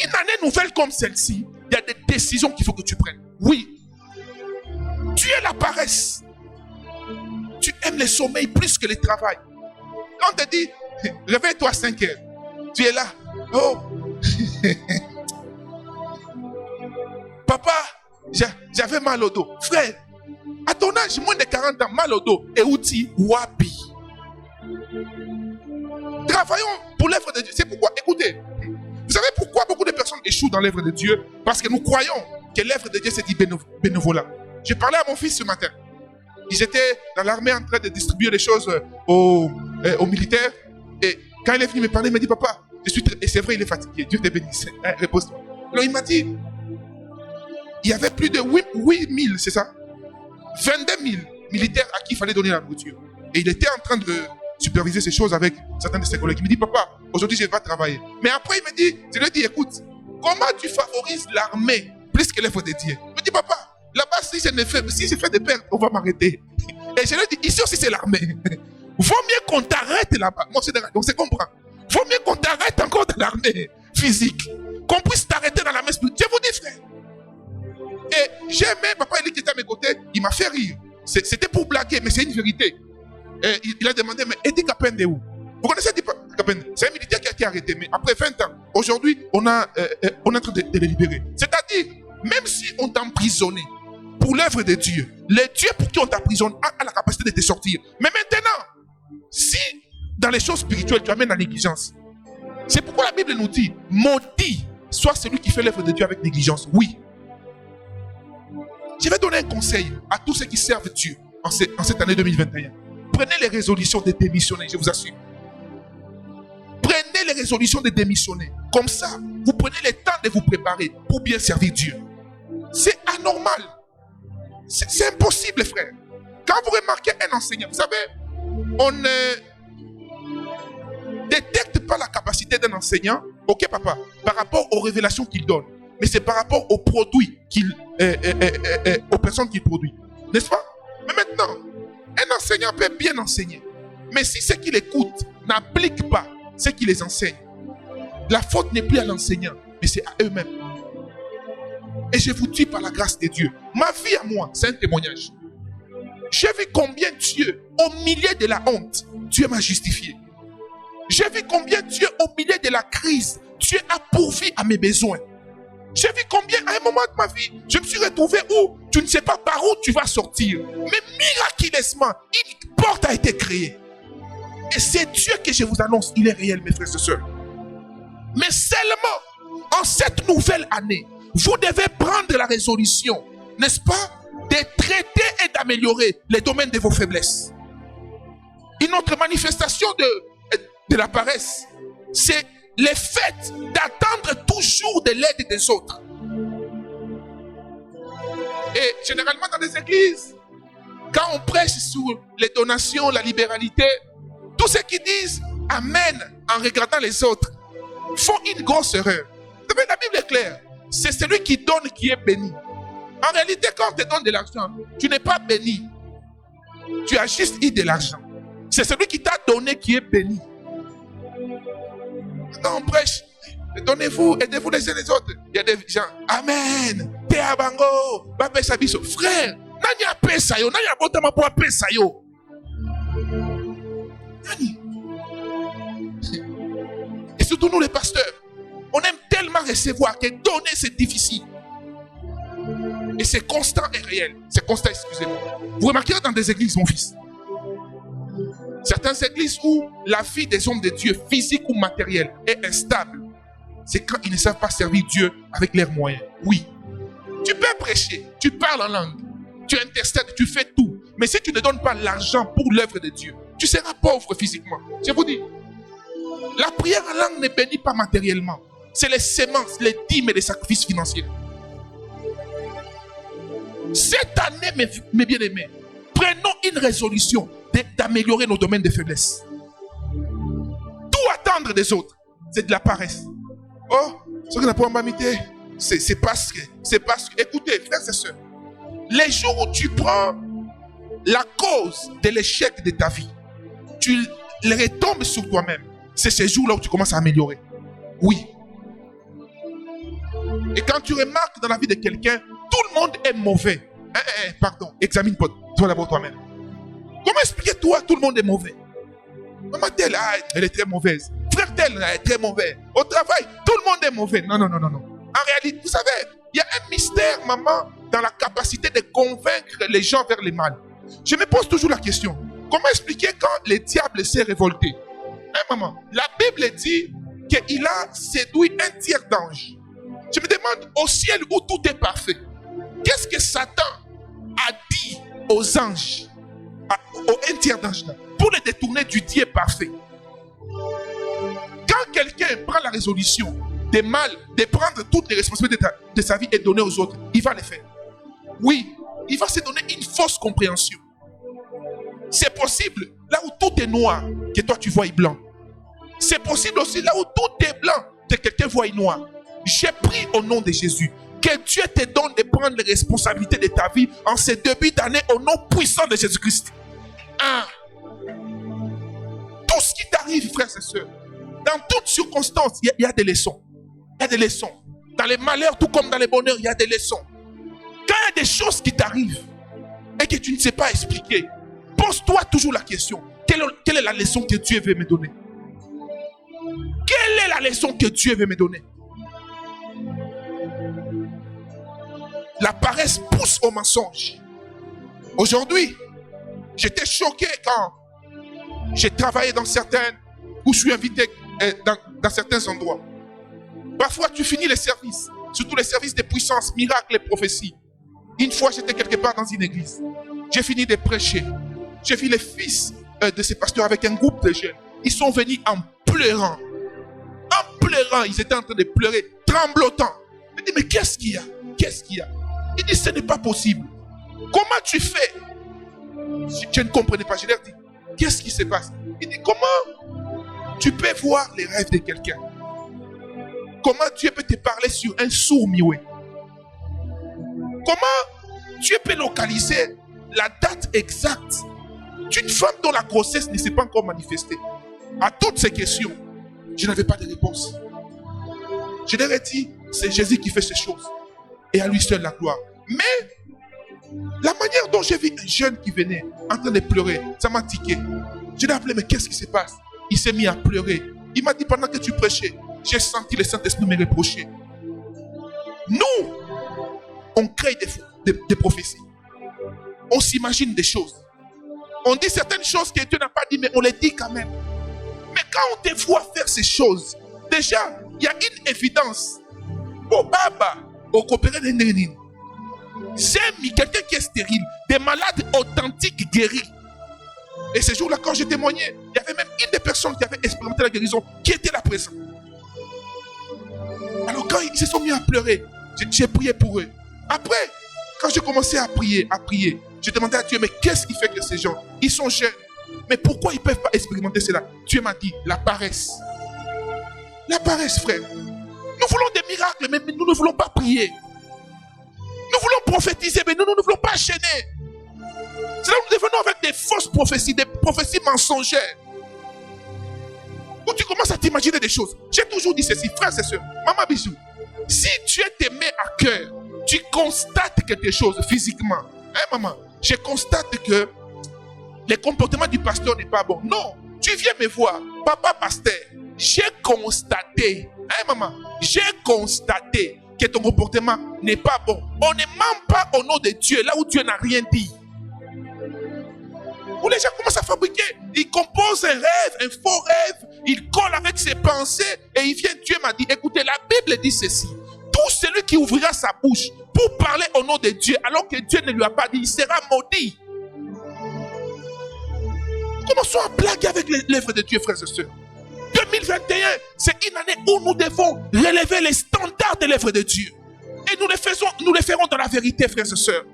Une année nouvelle comme celle-ci, il y a des décisions qu'il faut que tu prennes. Oui. Tu es la paresse. Tu aimes le sommeil plus que le travail. On te dit, réveille-toi à 5 heures. Tu es là. Oh. Papa, j'avais mal au dos. Frère, à ton âge, moins de 40 ans, mal au dos. Et outil, wapi. Travaillons pour l'œuvre de Dieu. C'est pourquoi, écoutez, vous savez pourquoi beaucoup de personnes échouent dans l'œuvre de Dieu? Parce que nous croyons que l'œuvre de Dieu, c'est du bénévolat. J'ai parlé à mon fils ce matin. Ils étaient dans l'armée en train de distribuer des choses aux militaires. Et quand il est venu me parler, il m'a dit, papa, et c'est vrai, il est fatigué. Dieu te bénisse. Repose-toi. Alors il m'a dit, il y avait plus de 8 000, c'est ça? 22 000 militaires à qui il fallait donner la nourriture. Et il était en train de superviser ces choses avec certains de ses collègues. Il me dit, papa, aujourd'hui je vais travailler. Mais après il me dit, je lui ai dit, écoute, comment tu favorises l'armée plus que l'œuvre de Dieu? Il me dit, papa, là-bas si je fais des pertes, on va m'arrêter. Et je lui ai dit, ici aussi c'est l'armée. Vaut mieux qu'on t'arrête là-bas. Moi, on se comprend. Vaut mieux qu'on t'arrête encore dans l'armée physique. Qu'on puisse t'arrêter dans l'armée spirituelle. Je vous dis, frère. Et j'aimais, papa, il était à mes côtés, il m'a fait rire. C'était pour blaguer, mais c'est une vérité. Et il a demandé, mais Eddie Kapende est où? Vous connaissez Eddie Kapende? C'est un militaire qui a été arrêté, mais après 20 ans, aujourd'hui, on est en train de le libérer. C'est-à-dire, même si on t'a emprisonné pour l'œuvre de Dieu, le Dieu pour qui on t'emprisonne a la capacité de te sortir. Mais maintenant, si dans les choses spirituelles, tu amènes la négligence, c'est pourquoi la Bible nous dit, maudit soit celui qui fait l'œuvre de Dieu avec négligence. Oui. Je vais donner un conseil à tous ceux qui servent Dieu en cette année 2021. Prenez les résolutions de démissionner, je vous assure. Prenez les résolutions de démissionner. Comme ça, vous prenez le temps de vous préparer pour bien servir Dieu. C'est anormal. C'est impossible, frère. Quand vous remarquez un enseignant, vous savez, on ne détecte pas la capacité d'un enseignant, ok papa, par rapport aux révélations qu'il donne. Mais c'est par rapport aux produits aux personnes qu'il produit. N'est-ce pas? Mais maintenant, un enseignant peut bien enseigner. Mais si ceux qui l'écoutent n'appliquent pas ce qu'il les enseigne, la faute n'est plus à l'enseignant, mais c'est à eux-mêmes. Et je vous dis par la grâce de Dieu, ma vie à moi, c'est un témoignage. J'ai vu combien Dieu, au milieu de la honte, Dieu m'a justifié. J'ai vu combien Dieu, au milieu de la crise, Dieu a pourvu à mes besoins. J'ai vu combien, à un moment de ma vie, je me suis retrouvé où tu ne sais pas par où tu vas sortir. Mais miraculeusement, une porte a été créée. Et c'est Dieu que je vous annonce, il est réel, mes frères et sœurs. Mais seulement, en cette nouvelle année, vous devez prendre la résolution, n'est-ce pas, de traiter et d'améliorer les domaines de vos faiblesses. Une autre manifestation de la paresse, c'est le fait d'attendre toujours de l'aide des autres. Et généralement dans les églises, quand on prêche sur les donations, la libéralité, tous ceux qui disent Amen en regardant les autres font une grosse erreur. Vous savez, la Bible est claire. C'est celui qui donne qui est béni. En réalité, quand on te donne de l'argent, tu n'es pas béni. Tu as juste eu de l'argent. C'est celui qui t'a donné qui est béni. Quand on prêche, donnez-vous, aidez-vous les uns les autres. Il y a des gens, Amen. Te abango, baba sabiso. Frère, nani a pesa yo, nani a botama pour pesa yo. Nani. Et surtout nous les pasteurs, on aime tellement recevoir que donner c'est difficile. Et c'est constant et réel. C'est constant, excusez-moi. Vous remarquerez dans des églises, mon fils. Certaines églises où la vie des hommes de Dieu, physique ou matérielle, est instable. C'est quand ils ne savent pas servir Dieu avec leurs moyens. Oui. Tu peux prêcher, tu parles en langue, tu intercèdes, tu fais tout. Mais si tu ne donnes pas l'argent pour l'œuvre de Dieu, tu seras pauvre physiquement. Je vous dis, la prière en langue ne bénit pas matériellement. C'est les semences, les dîmes et les sacrifices financiers. Cette année, mes bien-aimés, prenons une résolution d'améliorer nos domaines de faiblesse. Tout attendre des autres, c'est de la paresse. Oh, ce que n'a pas en mamité, c'est parce que, écoutez, frères et sœurs, les jours où tu prends la cause de l'échec de ta vie, tu le retombes sur toi-même. C'est ces jours-là où tu commences à améliorer. Oui. Et quand tu remarques dans la vie de quelqu'un, tout le monde est mauvais. Pardon, examine toi d'abord toi-même. Comment expliquer toi, tout le monde est mauvais? Maman telle, elle est très mauvaise. Frère tel, elle est très mauvais. Au travail, tout le monde est mauvais. Non. En réalité, vous savez, il y a un mystère, maman, dans la capacité de convaincre les gens vers le mal. Je me pose toujours la question. Comment expliquer quand le diable s'est révolté? Maman, la Bible dit qu'il a séduit un tiers d'anges. Je me demande, au ciel où tout est parfait, qu'est-ce que Satan a dit aux anges, un tiers d'anges là, pour les détourner du Dieu parfait? Quand quelqu'un prend la résolution de mal, de prendre toutes les responsabilités de sa vie et donner aux autres, il va les faire. Oui, il va se donner une fausse compréhension. C'est possible, là où tout est noir, que toi tu vois blanc. C'est possible aussi, là où tout est blanc, que quelqu'un voit noir. J'ai pris au nom de Jésus que Dieu te donne de prendre les responsabilités de ta vie en ces débuts d'année au nom puissant de Jésus-Christ. Tout ce qui t'arrive, frères et sœurs, dans toutes circonstances, il y a des leçons. Il y a des leçons. Dans les malheurs, tout comme dans les bonheurs, il y a des leçons. Quand il y a des choses qui t'arrivent et que tu ne sais pas expliquer, pose-toi toujours la question. Quelle est la leçon que Dieu veut me donner? Quelle est la leçon que Dieu veut me donner? La paresse pousse au mensonge. Aujourd'hui, j'étais choqué quand j'ai travaillé dans certaines, où je suis invité dans certains endroits. Parfois, tu finis les services, surtout les services de puissance, miracles et prophéties. Une fois, j'étais quelque part dans une église. J'ai fini de prêcher. J'ai vu les fils de ces pasteurs avec un groupe de jeunes. Ils sont venus en pleurant. En pleurant, ils étaient en train de pleurer, tremblotant. Je dis, mais qu'est-ce qu'il y a? Qu'est-ce qu'il y a? Il dit, ce n'est pas possible. Comment tu fais? Je ne comprenais pas. Je leur dis, qu'est-ce qui se passe? Il dit, comment tu peux voir les rêves de quelqu'un? Comment Dieu peut te parler sur un sourd muet? Comment Dieu peut localiser la date exacte d'une femme dont la grossesse ne s'est pas encore manifestée? À toutes ces questions, je n'avais pas de réponse. Je leur ai dit, c'est Jésus qui fait ces choses. Et à lui seul la gloire. Mais la manière dont j'ai vu un jeune qui venait en train de pleurer, ça m'a tiqué. Je l'ai appelé, mais qu'est-ce qui se passe? Il s'est mis à pleurer. Il m'a dit, pendant que tu prêchais, j'ai senti le Saint-Esprit me reprocher. Nous, on crée des prophéties. On s'imagine des choses. On dit certaines choses que Dieu n'a pas dit, mais on les dit quand même. Mais quand on te voit faire ces choses, déjà, il y a une évidence. Oh, Baba, au coopérer de Nénine. C'est quelqu'un qui est stérile, des malades authentiques guéris. Et ce jour-là, quand j'ai témoigné, il y avait même une des personnes qui avait expérimenté la guérison qui était là présente. Alors quand ils se sont mis à pleurer, j'ai prié pour eux. Après, quand j'ai commencé à prier, j'ai demandé à Dieu, mais qu'est-ce qui fait que ces gens, ils sont jeunes, mais pourquoi ils ne peuvent pas expérimenter cela? Dieu m'a dit, la paresse. La paresse, frère. Nous voulons des miracles, mais nous ne voulons pas prier. Nous voulons prophétiser, mais nous ne voulons pas enchaîner. C'est là où nous devenons avec des fausses prophéties, des prophéties mensongères. Où tu commences à t'imaginer des choses. J'ai toujours dit ceci, frères et sœurs, maman bisou. Si Dieu te met à cœur, tu constates quelque chose physiquement. Hein, maman? Je constate que le comportement du pasteur n'est pas bon. Non, tu viens me voir, papa pasteur. J'ai constaté, hein, maman? J'ai constaté que ton comportement n'est pas bon. On ne ment pas au nom de Dieu, là où Dieu n'a rien dit. Où les gens commencent à fabriquer, ils composent un rêve, un faux rêve, ils collent avec ses pensées et il vient, Dieu m'a dit, écoutez, la Bible dit ceci. Tout celui qui ouvrira sa bouche pour parler au nom de Dieu, alors que Dieu ne lui a pas dit, il sera maudit. Commençons à blaguer avec l'œuvre de Dieu, frères et sœurs. 2021, c'est une année où nous devons relever les standards de l'œuvre de Dieu. Et nous le ferons dans la vérité, frères et sœurs.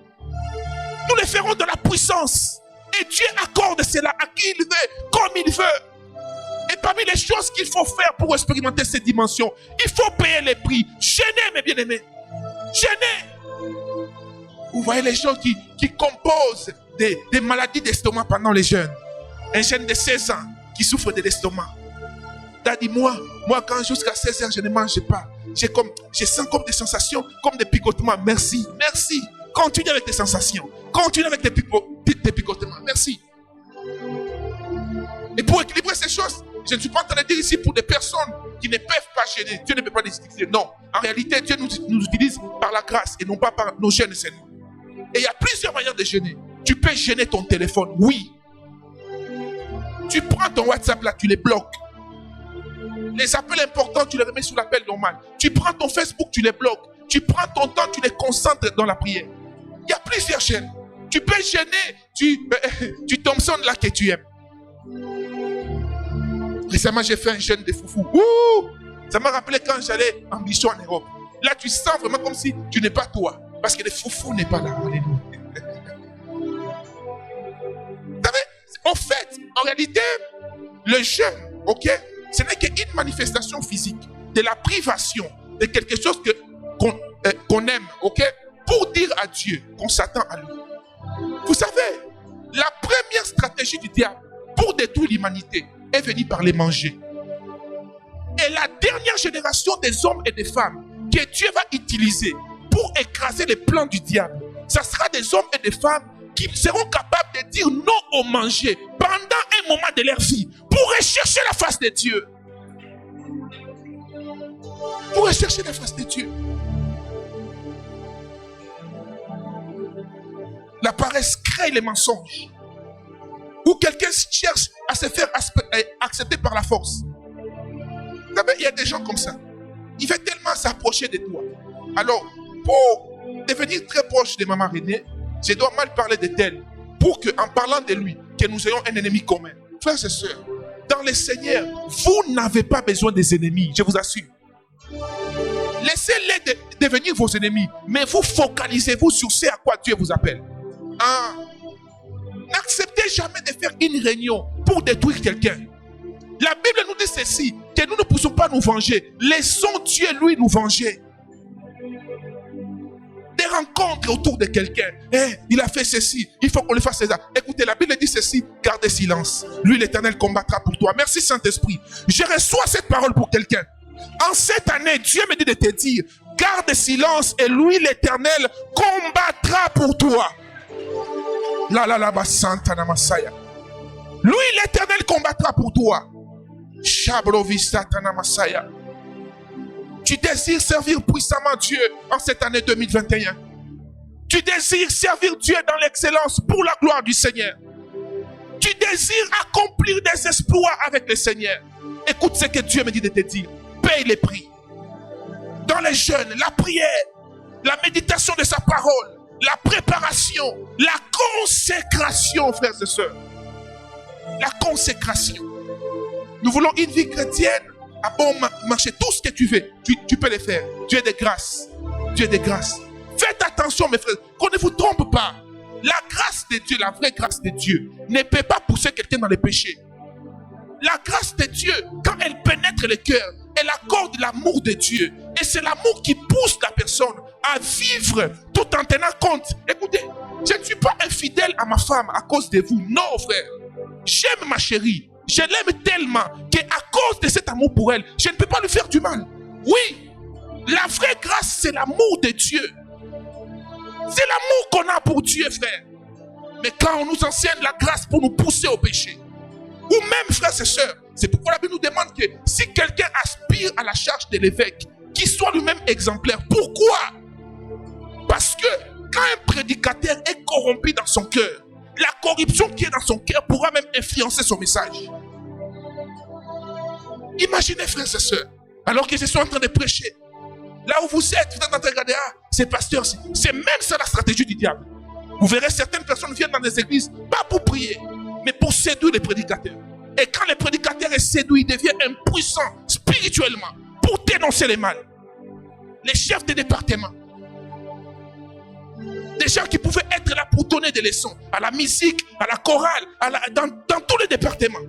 Nous le ferons dans la puissance. Et Dieu accorde cela à qui il veut, comme il veut. Et parmi les choses qu'il faut faire pour expérimenter cette dimension, il faut payer les prix. Gênez, mes bien-aimés. Gênez. Vous voyez les gens qui composent des maladies d'estomac pendant les jeunes. Un jeune de 16 ans qui souffre de l'estomac. Daddy, moi, quand jusqu'à 16h, je ne mange pas. Je sens comme des sensations, comme des picotements. Merci. Continue avec tes sensations. Continue avec tes picotements. Merci. Et pour équilibrer ces choses, je ne suis pas en train de dire ici pour des personnes qui ne peuvent pas gêner. Dieu ne peut pas les utiliser. Non. En réalité, Dieu nous utilise par la grâce et non pas par nos gênes seulement. Et il y a plusieurs manières de gêner. Tu peux gêner ton téléphone. Oui. Tu prends ton WhatsApp là, tu les bloques. Les appels importants, tu les remets sous l'appel normal. Tu prends ton Facebook, tu les bloques. Tu prends ton temps, tu les concentres dans la prière. Il y a plusieurs chaînes. Tu peux gêner, tu Thompson là que tu aimes. Récemment, j'ai fait un jeûne de foufou. Ouh! Ça m'a rappelé quand j'allais en mission en Europe. Là, tu sens vraiment comme si tu n'es pas toi. Parce que le foufou n'est pas là. Alléluia. Vous savez, en fait, en réalité, le jeûne, ok, ce n'est qu'une manifestation physique de la privation de quelque chose qu'on aime, ok, pour dire à Dieu qu'on s'attend à lui. Vous savez, la première stratégie du diable pour détruire l'humanité est venue par les manger. Et la dernière génération des hommes et des femmes que Dieu va utiliser pour écraser les plans du diable, ça sera des hommes et des femmes qui seront capables de dire non au manger pendant un moment de leur vie pour rechercher la face de Dieu. Pour rechercher la face de Dieu. La paresse crée les mensonges. Ou quelqu'un cherche à se faire accepter par la force. Vous savez, il y a des gens comme ça. Il veut tellement s'approcher de toi. Alors, pour devenir très proche de maman Renée, je dois mal parler de d'elle. Pour qu'en parlant de lui, que nous ayons un ennemi commun. Frères et sœurs, dans le Seigneur, vous n'avez pas besoin des ennemis, je vous assure. Laissez-les devenir vos ennemis, mais vous focalisez-vous sur ce à quoi Dieu vous appelle. N'acceptez jamais de faire une réunion pour détruire quelqu'un. La Bible nous dit ceci, que nous ne pouvons pas nous venger. Laissons Dieu, lui, nous venger. Des rencontres autour de quelqu'un. Il a fait ceci, il faut qu'on le fasse ça. Écoutez, la Bible dit ceci, gardez silence. Lui, l'Éternel combattra pour toi. Merci Saint-Esprit. Je reçois cette parole pour quelqu'un. En cette année, Dieu me dit de te dire, garde silence et lui, l'Éternel, combattra pour toi. Lui, l'Éternel, combattra pour toi. Tu désires servir puissamment Dieu en cette année 2021. Tu désires servir Dieu dans l'excellence pour la gloire du Seigneur. Tu désires accomplir des exploits avec le Seigneur. Écoute ce que Dieu me dit de te dire. Paye les prix. Dans les jeûnes, la prière, la méditation de sa parole, la préparation, la consécration, frères et sœurs. La consécration. Nous voulons une vie chrétienne à bon marché. Tout ce que tu veux, tu peux le faire. Dieu est de grâce. Dieu est de grâce. Faites attention, mes frères, qu'on ne vous trompe pas. La grâce de Dieu, la vraie grâce de Dieu, ne peut pas pousser quelqu'un dans le péché. La grâce de Dieu, quand elle pénètre le cœur, elle accorde l'amour de Dieu. Et c'est l'amour qui pousse la personne à vivre tout en tenant compte. Écoutez, je ne suis pas infidèle à ma femme à cause de vous. Non, frère. J'aime ma chérie. Je l'aime tellement qu'à cause de cet amour pour elle, je ne peux pas lui faire du mal. Oui, la vraie grâce, c'est l'amour de Dieu. C'est l'amour qu'on a pour Dieu, frère. Mais quand on nous enseigne la grâce pour nous pousser au péché, ou même, frères et sœurs, c'est pourquoi la Bible nous demande que si quelqu'un aspire à la charge de l'évêque, qu'il soit lui-même exemplaire. Pourquoi? Parce que quand un prédicateur est corrompu dans son cœur, la corruption qui est dans son cœur pourra même influencer son message. Imaginez, frères et sœurs, alors que je suis en train de prêcher, là où vous êtes en train de regarder, ces pasteurs, c'est même ça la stratégie du diable. Vous verrez, certaines personnes viennent dans des églises, pas pour prier, mais pour séduire les prédicateurs. Et quand le prédicateur est séduit, il devient impuissant spirituellement pour dénoncer les mal. Les chefs de département, des gens qui pouvaient être là pour donner des leçons à la musique, à la chorale, dans tous les départements.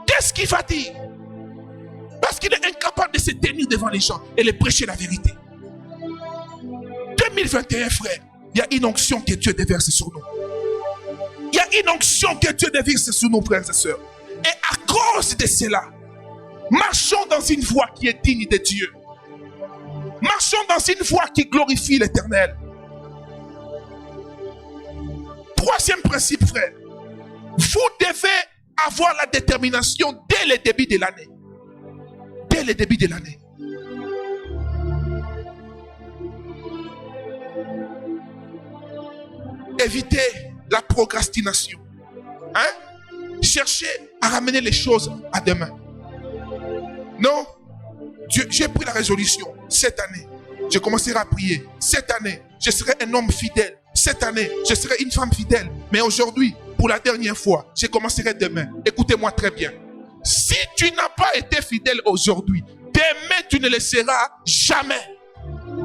Qu'est-ce qu'il va dire? Parce qu'il est incapable de se tenir devant les gens et les prêcher la vérité. 2021, frère, il y a une onction que Dieu déverse sur nous. Il y a une onction que Dieu déverse sur nous, frères et sœurs. Et à cause de cela, Marchons dans une voie qui est digne de Dieu. Marchons dans une voie qui glorifie l'Éternel. Troisième principe, frère. Vous devez avoir la détermination dès le début de l'année. Dès le début de l'année. Évitez la procrastination. Hein? Cherchez à ramener les choses à demain. Non. J'ai pris la résolution. Cette année, je commencerai à prier. Cette année, je serai un homme fidèle. Cette année, je serai une femme fidèle. Mais aujourd'hui, pour la dernière fois, je commencerai demain. Écoutez-moi très bien. Si tu n'as pas été fidèle aujourd'hui, demain, tu ne le seras jamais.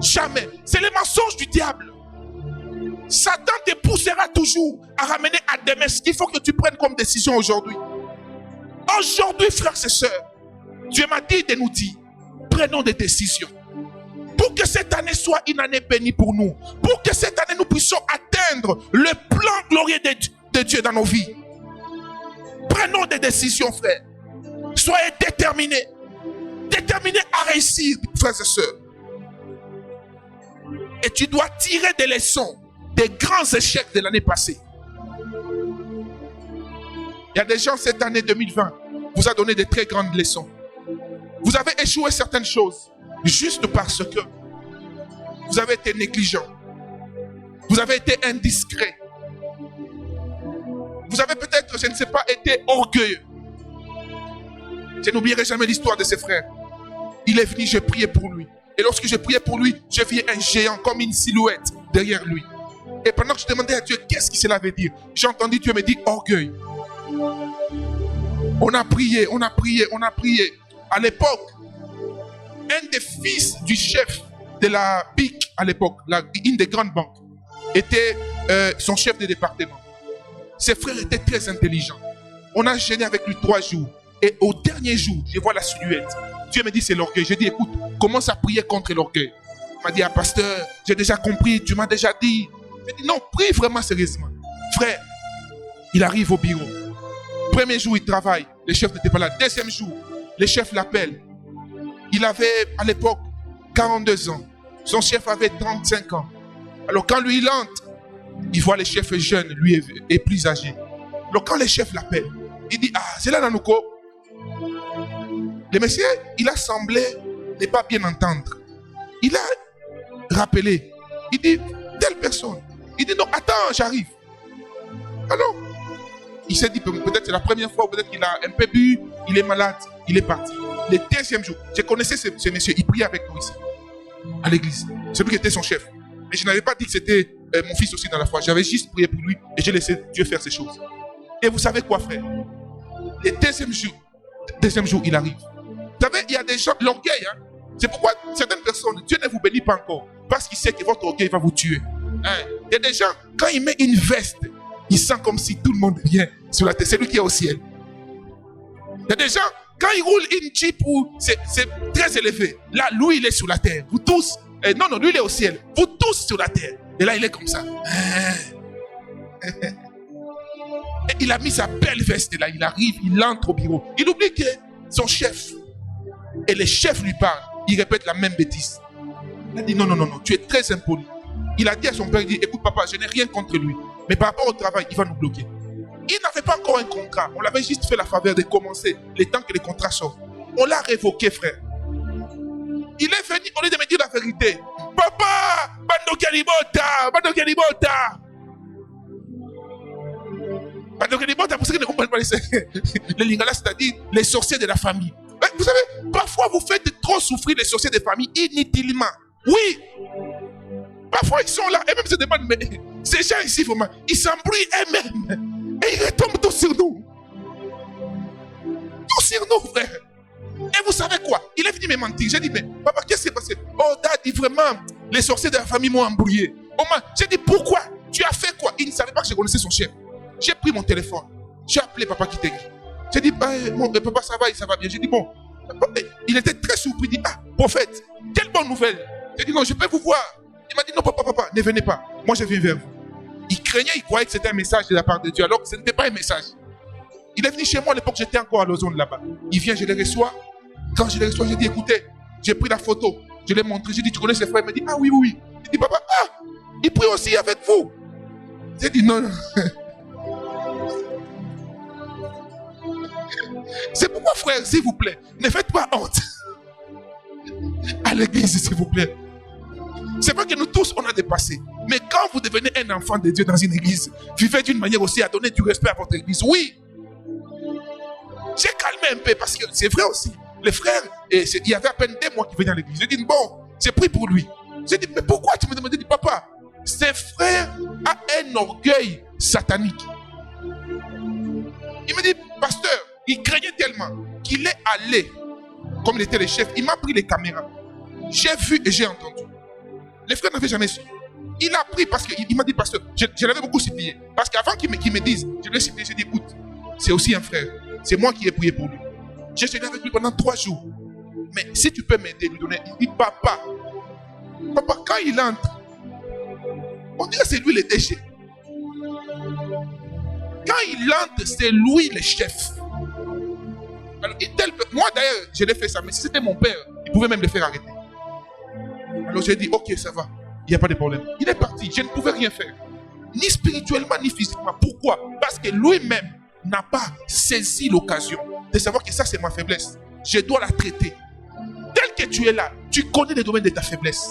Jamais. C'est le mensonge du diable. Satan te poussera toujours à ramener à demain ce qu'il faut que tu prennes comme décision aujourd'hui. Aujourd'hui, frères et sœurs, Dieu m'a dit de nous dire, prenons des décisions. Pour que cette année soit une année bénie pour nous. Pour que cette année nous puissions atteindre le plan glorieux de Dieu dans nos vies. Prenons des décisions, frères. Soyez déterminés. Déterminés à réussir, frères et sœurs. Et tu dois tirer des leçons des grands échecs de l'année passée. Il y a des gens cette année 2020 vous a donné de très grandes leçons. Vous avez échoué certaines choses juste parce que vous avez été négligent. Vous avez été indiscret. Vous avez peut-être, je ne sais pas, été orgueilleux. Je n'oublierai jamais l'histoire de ses frères. Il est venu, j'ai prié pour lui. Et lorsque j'ai prié pour lui, j'ai vu un géant comme une silhouette derrière lui. Et pendant que je demandais à Dieu, qu'est-ce que cela veut dire? J'ai entendu Dieu me dire, orgueil. On a prié, on a prié, on a prié. À l'époque, un des fils du chef de la BIC, à l'époque, une des grandes banques, était son chef de département. Ses frères étaient très intelligents. On a gêné avec lui 3 jours. Et au dernier jour, je vois la silhouette. Dieu me dit, c'est l'orgueil. J'ai dit, écoute, commence à prier contre l'orgueil. Il m'a dit, ah, pasteur, j'ai déjà compris, tu m'as déjà dit. J'ai dit, non, prie vraiment sérieusement. Frère, il arrive au bureau. Premier jour, il travaille. Le chef n'était pas là. Deuxième jour, le chef l'appelle. Il avait, à l'époque, 42 ans. Son chef avait 35 ans. Alors, quand lui, il entre, il voit le chef jeune, lui est plus âgé. Alors, quand le chef l'appelle, il dit, ah, c'est là, Nanouko. Le monsieur, il a semblé ne pas bien entendre. Il a rappelé. Il dit, telle personne. Il dit, non, attends, j'arrive. Alors, il s'est dit, peut-être c'est la première fois, peut-être qu'il a un peu bu, il est malade, il est parti. Le deuxième jour, je connaissais ce monsieur, il priait avec nous ici, à l'église. C'est lui qui était son chef. Mais je n'avais pas dit que c'était mon fils aussi dans la foi. J'avais juste prié pour lui et j'ai laissé Dieu faire ces choses. Et vous savez quoi, frère? Le deuxième jour, il arrive. Vous savez, il y a des gens, l'orgueil, hein? C'est pourquoi certaines personnes, Dieu ne vous bénit pas encore. Parce qu'il sait que votre orgueil va vous tuer. Hein? Il y a des gens, quand il met une veste, il sent comme si tout le monde vient sur la terre. C'est lui qui est au ciel. Il y a des gens, quand il roule une Jeep où c'est très élevé, là, lui, il est sur la terre. Vous tous, non, lui, il est au ciel. Vous tous sur la terre. Et là, il est comme ça. Et il a mis sa belle veste là. Il arrive, il entre au bureau. Il oublie que son chef, et le chef lui parle. Il répète la même bêtise. Il a dit, non, tu es très impoli. Il a dit à son père, il dit, écoute papa, je n'ai rien contre lui. Mais par rapport au travail, il va nous bloquer. Il n'avait pas encore un contrat. On l'avait juste fait la faveur de commencer le temps que les contrats sortent. On l'a révoqué, frère. Il est venu, au lieu de me dire la vérité. Papa, Bando Kalibota. Bando Kalibota, pour ceux qui ne comprennent pas les Lingala, c'est-à-dire les sorciers de la famille. Vous savez, parfois vous faites trop souffrir les sorciers de famille inutilement. Oui. Parfois ils sont là et même se demandent, mais ces gens ici, vraiment, ils s'embrouillent eux-mêmes. Et ils retombent tous sur nous. Tous sur nous, frère. Et vous savez quoi? Il est venu me mentir. J'ai dit, mais papa, qu'est-ce qui s'est passé? Oh, daddy, vraiment, les sorciers de la famille m'ont embrouillé. J'ai dit, pourquoi? Tu as fait quoi? Il ne savait pas que je connaissais son chef. J'ai pris mon téléphone. J'ai appelé papa Kitegi. J'ai dit, papa, ça va bien. J'ai dit, bon. Il était très surpris. Il dit, ah, prophète, quelle bonne nouvelle. J'ai dit, non, je peux vous voir. Il m'a dit, non, papa, ne venez pas. Moi, je viens vers vous. Il craignait, il croyait que c'était un message de la part de Dieu, alors que ce n'était pas un message. Il est venu chez moi à l'époque, j'étais encore à l'ozone là-bas. Il vient, je le reçois. Quand je l'ai reçu, j'ai dit, écoutez, j'ai pris la photo, je l'ai montré, j'ai dit, tu connais ses frères? Il m'a dit, ah oui, oui, oui. Il dit, papa, il prie aussi avec vous. J'ai dit, non, non. C'est pourquoi, frère, s'il vous plaît, ne faites pas honte à l'église, s'il vous plaît. C'est vrai que nous tous, on a dépassé. Mais quand vous devenez un enfant de Dieu dans une église, vivez d'une manière aussi à donner du respect à votre église. Oui. J'ai calmé un peu parce que c'est vrai aussi. Les frères, il y avait à peine 2 mois qu'il venait à l'église. J'ai dit, bon, j'ai pris pour lui. J'ai dit, mais pourquoi tu me demandes? Il dit, papa, ce frère a un orgueil satanique. Il me dit, pasteur, il craignait tellement qu'il est allé, comme il était le chef, il m'a pris les caméras. J'ai vu et j'ai entendu. Les frères n'avaient jamais su. Il a pris parce qu'il m'a dit, pasteur, je l'avais beaucoup supplié. Parce qu'avant qu'il me dise, je l'ai supplié, j'ai dit, écoute, c'est aussi un frère. C'est moi qui ai prié pour lui. J'ai changé avec lui pendant 3 jours. Mais si tu peux m'aider, lui donner, il dit, papa, quand il entre, on dirait que c'est lui le déchet. Quand il entre, c'est lui le chef. Alors, moi d'ailleurs, je l'ai fait ça, mais si c'était mon père, il pouvait même le faire arrêter. Alors j'ai dit, ok, ça va, il n'y a pas de problème. Il est parti, je ne pouvais rien faire. Ni spirituellement, ni physiquement. Pourquoi? Parce que lui-même n'a pas saisi l'occasion de savoir que ça c'est ma faiblesse. Je dois la traiter. Tel que tu es là, tu connais les domaines de ta faiblesse.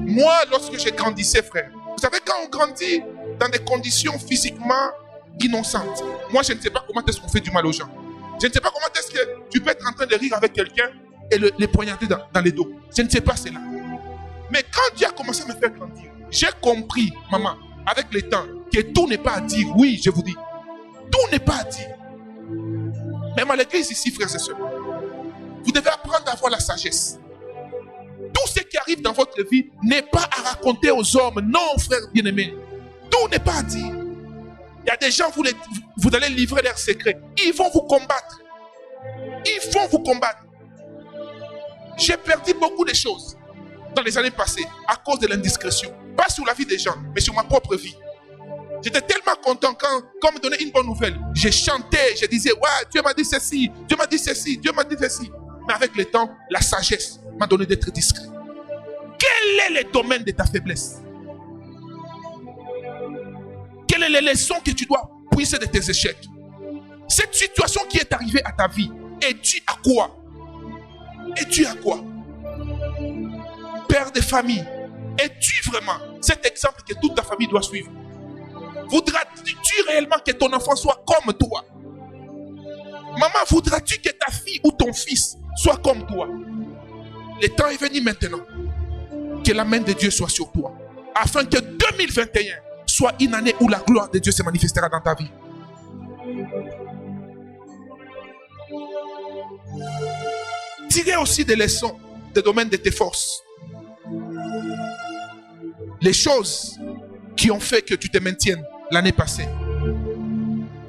Moi, lorsque j'ai grandissé, frère, vous savez, quand on grandit dans des conditions physiquement innocentes, moi je ne sais pas comment est-ce qu'on fait du mal aux gens. Je ne sais pas comment est-ce que tu peux être en train de rire avec quelqu'un et les poignarder dans les dos. Je ne sais pas cela. Mais quand Dieu a commencé à me faire grandir, j'ai compris, maman, avec le temps, que tout n'est pas à dire. Oui, je vous dis. Tout n'est pas à dire. Même à l'église ici, frères et sœurs, vous devez apprendre à avoir la sagesse. Tout ce qui arrive dans votre vie n'est pas à raconter aux hommes. Non, frère bien-aimé. Tout n'est pas à dire. Il y a des gens, vous allez livrer leurs secrets. Ils vont vous combattre. Ils vont vous combattre. J'ai perdu beaucoup de choses dans les années passées à cause de l'indiscrétion. Pas sur la vie des gens, mais sur ma propre vie. J'étais tellement content quand on me donnait une bonne nouvelle. Je chantais, je disais, ouais, Dieu m'a dit ceci, Dieu m'a dit ceci, Dieu m'a dit ceci. Mais avec le temps, la sagesse m'a donné d'être discret. Quel est le domaine de ta faiblesse? Quelles sont les leçons que tu dois puiser de tes échecs? Cette situation qui est arrivée à ta vie, es-tu à quoi? Es-tu à quoi? Père de famille, es-tu vraiment cet exemple que toute ta famille doit suivre? Voudras-tu réellement que ton enfant soit comme toi? Maman, voudras-tu que ta fille ou ton fils soit comme toi? Le temps est venu maintenant. Que la main de Dieu soit sur toi. Afin que 2021 soit une année où la gloire de Dieu se manifestera dans ta vie. Tirez aussi des leçons des domaines de tes forces. Les choses qui ont fait que tu te maintiennes l'année passée.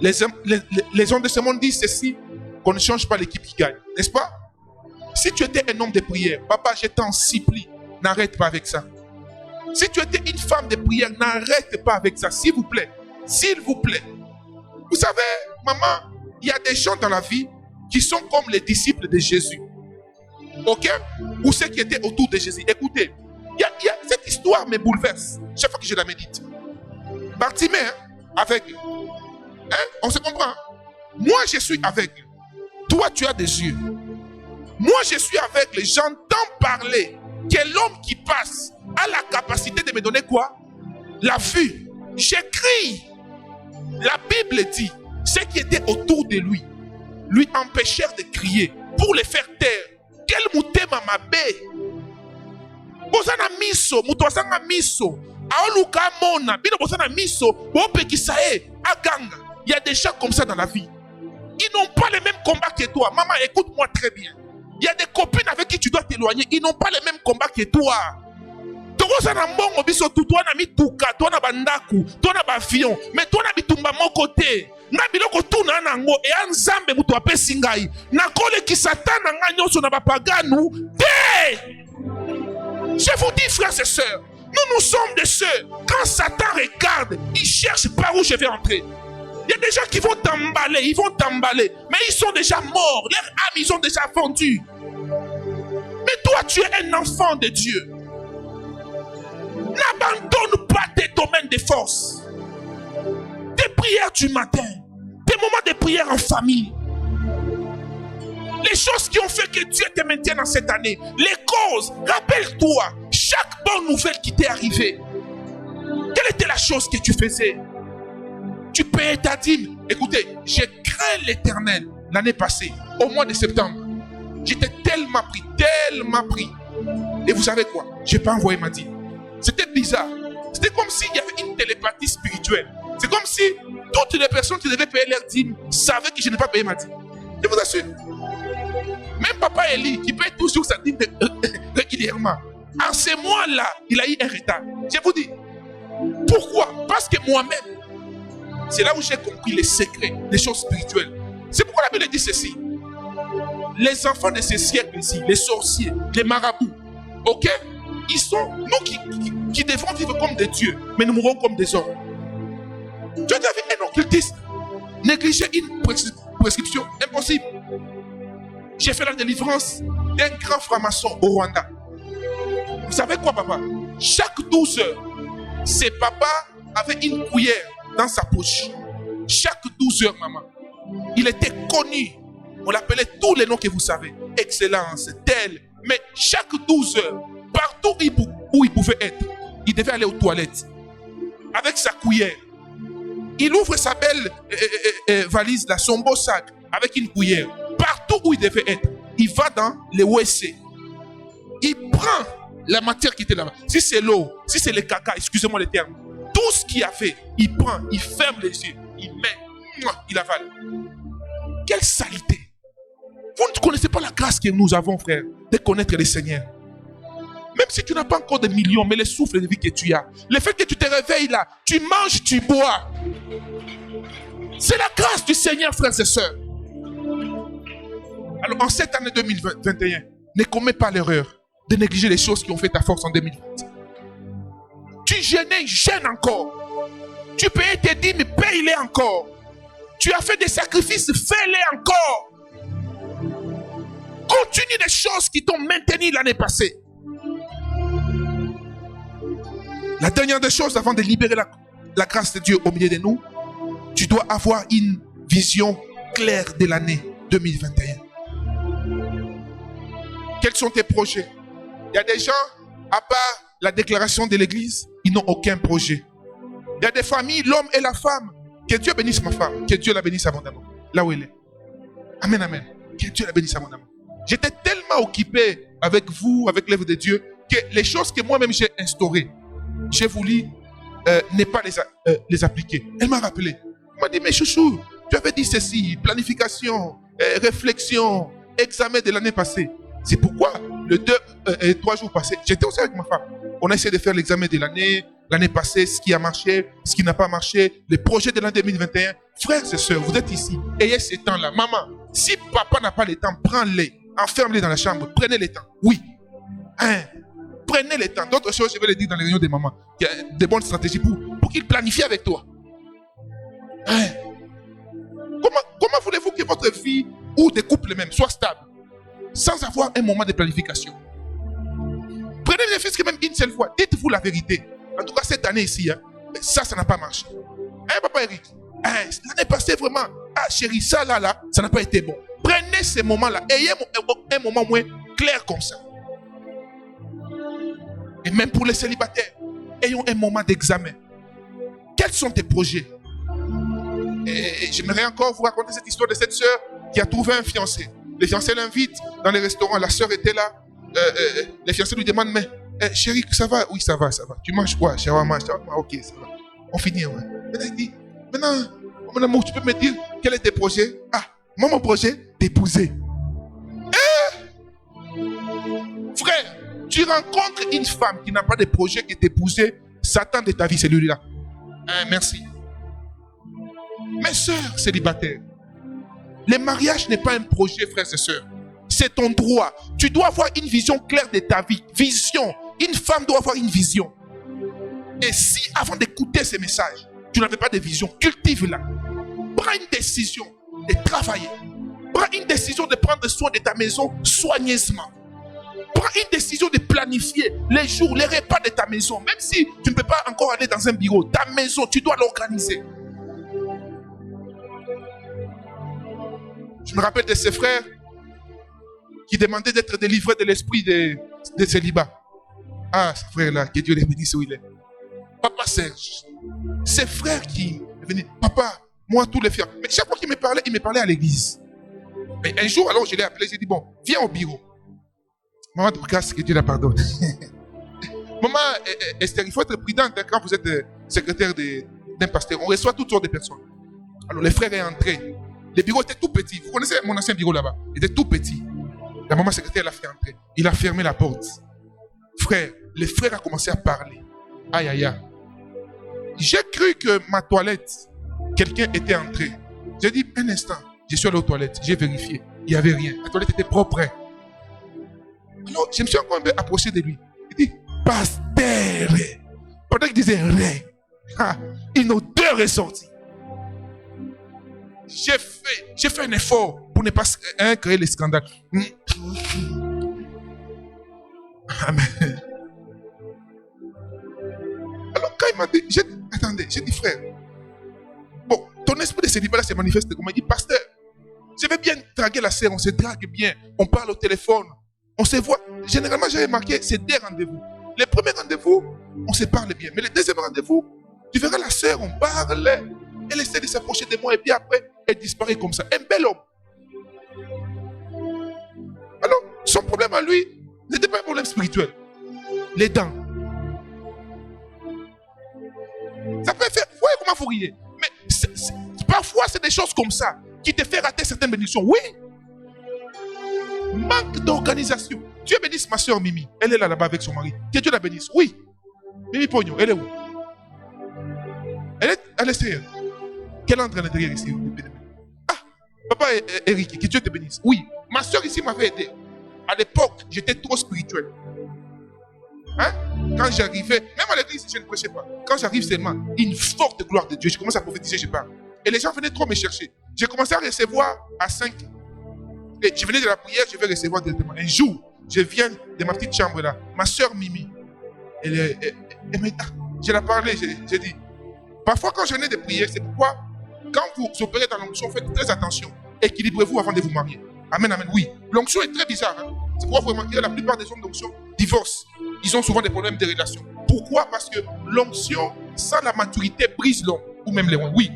Les hommes de ce monde disent ceci, qu'on ne change pas l'équipe qui gagne. N'est-ce pas? Si tu étais un homme de prière, papa, je t'en supplie, n'arrête pas avec ça. Si tu étais une femme de prière, n'arrête pas avec ça, s'il vous plaît. S'il vous plaît. Vous savez, maman, il y a des gens dans la vie qui sont comme les disciples de Jésus. Ok? Ou ceux qui étaient autour de Jésus. Écoutez, cette histoire me bouleverse chaque fois que je la médite. Bartimée, aveugle. On se comprend? Moi, je suis aveugle. Toi, tu as des yeux. Moi, je suis aveugle. J'entends parler que l'homme qui passe a la capacité de me donner quoi? La vue. J'écris. La Bible dit, ceux qui étaient autour de lui empêchèrent de crier pour les faire taire. Quel mutema mabe. Bozana miso, mutwasanga miso. Aoluka mona, bino bozana miso, bopekisae, aganga. Il y a des gens comme ça dans la vie. Ils n'ont pas les mêmes combats que toi. Maman, écoute-moi très bien. Il y a des copines avec qui tu dois t'éloigner. Ils n'ont pas les mêmes combats que toi. Toi na mituka, toi na bandaku, toi na bavion, mais toi na bitumba mon côté. Na biloko tuna nango e anzambe mutu apesi ngai. Na kole ki satana nga nyonso na bapaganu. Je vous dis, frères et sœurs, nous sommes de ceux, quand Satan regarde, il cherche par où je vais entrer. Il y a des gens qui vont t'emballer, mais ils sont déjà morts. Leur âme, ils ont déjà vendu. Mais toi, tu es un enfant de Dieu. N'abandonne pas tes domaines de force. Tes prières du matin, tes moments de prière en famille. Les choses qui ont fait que Dieu te maintienne dans cette année. Les causes, rappelle-toi, chaque bonne nouvelle qui t'est arrivée. Quelle était la chose que tu faisais? Tu payais ta dîme. Écoutez, j'ai craint l'Éternel l'année passée, au mois de septembre. J'étais tellement pris. Et vous savez quoi? Je n'ai pas envoyé ma dîme. C'était bizarre. C'était comme s'il y avait une télépathie spirituelle. C'est comme si toutes les personnes qui devaient payer leur dîme savaient que je n'ai pas payé ma dîme. Je vous assure. Même Papa Eli, qui paye toujours sa dîme régulièrement, en ces mois-là, il a eu un retard. Je vous dis, pourquoi? Parce que moi-même, c'est là où j'ai compris les secrets, les choses spirituelles. C'est pourquoi la Bible dit ceci. Les enfants de ce siècle-ci, les sorciers, les marabouts, ok? Ils sont, nous qui devons vivre comme des dieux, mais nous mourrons comme des hommes. Tu as déjà vu un occultiste négliger une prescription? Impossible. J'ai fait la délivrance d'un grand franc-maçon au Rwanda. Vous savez quoi, papa? Chaque 12 heures, ses papas avaient une cuillère dans sa poche. Chaque 12 heures, maman. Il était connu. On l'appelait tous les noms que vous savez. Excellence, tel. Mais chaque 12 heures, partout où il pouvait être, il devait aller aux toilettes. Avec sa cuillère. Il ouvre sa belle valise, là, son beau sac, avec une cuillère. Partout où il devait être, il va dans les WC. Il prend la matière qui était là-bas. Si c'est l'eau, si c'est le caca, excusez-moi le terme. Tout ce qu'il a fait, il prend, il ferme les yeux, il met, il avale. Quelle saleté! Vous ne connaissez pas la grâce que nous avons, frère, de connaître le Seigneur. Même si tu n'as pas encore de millions, mais le souffle de vie que tu as, le fait que tu te réveilles là, tu manges, tu bois. C'est la grâce du Seigneur, frères et sœurs. Alors, en cette année 2021, ne commets pas l'erreur de négliger les choses qui ont fait ta force en 2020. Tu jeûnais, jeûne encore. Tu payais tes dîmes, paye-les encore. Tu as fait des sacrifices, fais-les encore. Continue les choses qui t'ont maintenu l'année passée. La dernière des choses, avant de libérer la grâce de Dieu au milieu de nous, tu dois avoir une vision claire de l'année 2021. Quels sont tes projets? Il y a des gens, à part la déclaration de l'église, ils n'ont aucun projet. Il y a des familles, l'homme et la femme. Que Dieu bénisse ma femme. Que Dieu la bénisse abondamment. Là où elle est. Amen, amen. Que Dieu la bénisse abondamment. J'étais tellement occupé avec vous, avec l'œuvre de Dieu, que les choses que moi-même j'ai instaurées, j'ai voulu ne pas les appliquer. Elle m'a rappelé. Elle m'a dit, mais chouchou, tu avais dit ceci, planification, réflexion, examen de l'année passée. C'est pourquoi le 2 et 3 jours passés, j'étais aussi avec ma femme. On a essayé de faire l'examen de l'année passée, ce qui a marché, ce qui n'a pas marché, les projets de l'année 2021. Frères et sœurs, vous êtes ici. Ayez ces temps-là. Maman, si papa n'a pas le temps, prends-les. Enferme-les dans la chambre. Prenez le temps. Oui. Prenez le temps. D'autres choses, je vais les dire dans les réunions des mamans. Il y a des bonnes stratégies pour qu'ils planifient avec toi. Comment voulez-vous que votre vie ou des couples même soit stable sans avoir un moment de planification? Prenez les fils même une seule fois. Dites-vous la vérité. En tout cas, cette année ici, ça n'a pas marché. Papa Eric, l'année passée vraiment, chérie, ça n'a pas été bon. Prenez ces moments-là. Ayez un moment moins clair comme ça. Et même pour les célibataires, ayons un moment d'examen. Quels sont tes projets? Et j'aimerais encore vous raconter cette histoire de cette sœur qui a trouvé un fiancé. Les fiancés l'invitent dans les restaurants. La sœur était là. Les fiancés lui demandent, mais chérie, ça va? Oui, ça va. Tu manges quoi? Shawarma. Ok, ça va. On finit, ouais. Maintenant, il dit, mon amour, tu peux me dire quel est tes projets? Moi, mon projet, t'épouser. Frère, tu rencontres une femme qui n'a pas de projet que t'épouser, Satan de ta vie, c'est lui-là. Merci. Mes sœurs célibataires, le mariage n'est pas un projet, frères et sœurs. C'est ton droit. Tu dois avoir une vision claire de ta vie. Vision. Une femme doit avoir une vision. Et si, avant d'écouter ces messages, tu n'avais pas de vision, cultive-la. Prends une décision de travailler. Prends une décision de prendre soin de ta maison soigneusement. Prends une décision de planifier les jours, les repas de ta maison. Même si tu ne peux pas encore aller dans un bureau, ta maison, tu dois l'organiser. Je me rappelle de ces frères qui demandaient d'être délivrés de l'esprit de célibat. Ah, ce frère-là, que Dieu les bénisse où il est. Papa Serge, ces frères qui venaient, papa, moi, tous les frères. Mais chaque fois qu'il me parlait à l'église. Mais un jour, alors, je l'ai appelé, j'ai dit, bon, viens au bureau. Maman Dorcas, que Dieu la pardonne. Maman Esther, il faut être prudente quand vous êtes secrétaire d'un pasteur. On reçoit toutes sortes de personnes. Alors, les frères est entré. Le bureau était tout petit. Vous connaissez mon ancien bureau là-bas? Il était tout petit. La maman secrétaire l'a fait entrer. Il a fermé la porte. Frère, les frères ont commencé à parler. Aïe, aïe, aïe. J'ai cru que ma toilette, quelqu'un était entré. J'ai dit, un instant, je suis allé aux toilettes. J'ai vérifié. Il n'y avait rien. La toilette était propre. Alors, je me suis encore un peu approché de lui. Il dit, pasteur. Pendant qu'il disait rien, une odeur est sortie. J'ai fait un effort pour ne pas créer les scandales. Amen. Alors quand il m'a dit, j'ai dit frère, bon, ton esprit de célibat là se manifeste comment? Il dit, pasteur, je vais bien draguer la sœur, on se drague bien, on parle au téléphone, on se voit. Généralement, j'ai remarqué, c'est des rendez-vous. Les premiers rendez-vous, on se parle bien, mais le deuxième rendez-vous, tu verras la sœur, on parle, elle essaie de s'approcher de moi et puis après, elle disparaît comme ça. Un bel homme. Alors, son problème à lui n'était pas un problème spirituel. Les dents. Ça peut faire... Vous voyez comment vous riez? Mais parfois, c'est des choses comme ça qui te font rater certaines bénédictions. Oui. Manque d'organisation. Dieu bénisse ma soeur Mimi. Elle est là-bas avec son mari. Que Dieu la bénisse. Oui. Mimi Pogno, elle est où? Elle est à l'extérieur. Quelle entre à l'intérieur ici? Ah, papa Eric, que Dieu te bénisse. Oui, ma soeur ici m'avait aidé. À l'époque, j'étais trop spirituel. Hein? Quand j'arrivais, même à l'église, je ne prêchais pas. Quand j'arrive seulement, une forte gloire de Dieu, je commence à prophétiser, je parle. Et les gens venaient trop me chercher. J'ai commencé à recevoir à 5. Et je venais de la prière, je vais recevoir directement. Un jour, je viens de ma petite chambre là. Ma soeur Mimi, elle je la parlais, j'ai dit, parfois quand je venais de prier, c'est pourquoi quand vous opérez dans l'onction, faites très attention. Équilibrez-vous avant de vous marier. Amen, amen, oui. L'onction est très bizarre. Hein? C'est pourquoi vous remarquez que la plupart des hommes d'onction divorcent. Ils ont souvent des problèmes de relations. Pourquoi? Parce que l'onction, sans la maturité, brise l'homme. Ou même les loin. Oui.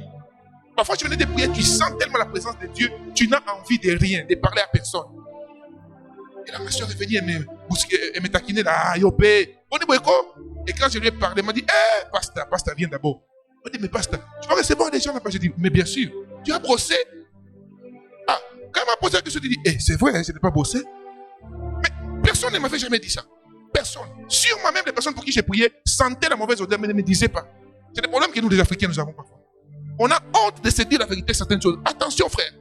Parfois, tu venais de prier, tu sens tellement la présence de Dieu, tu n'as envie de rien, de parler à personne. Et là, ma soeur est venue, elle me taquinait là, yopé. Et quand je lui ai parlé, elle m'a dit, pasteur, viens d'abord. Je dit, mais pasteur, tu vas recevoir des gens là-bas. J'ai dit, mais bien sûr, tu as brossé. Ah, quand elle m'a posé la question, je dis, c'est vrai, je n'ai pas brossé. Mais personne ne m'avait jamais dit ça. Personne. Sûrement même les personnes pour qui j'ai prié sentaient la mauvaise odeur, mais ne me disaient pas. C'est des problèmes que nous, les Africains, nous avons parfois. On a honte de se dire la vérité, certaines choses. Attention, frère.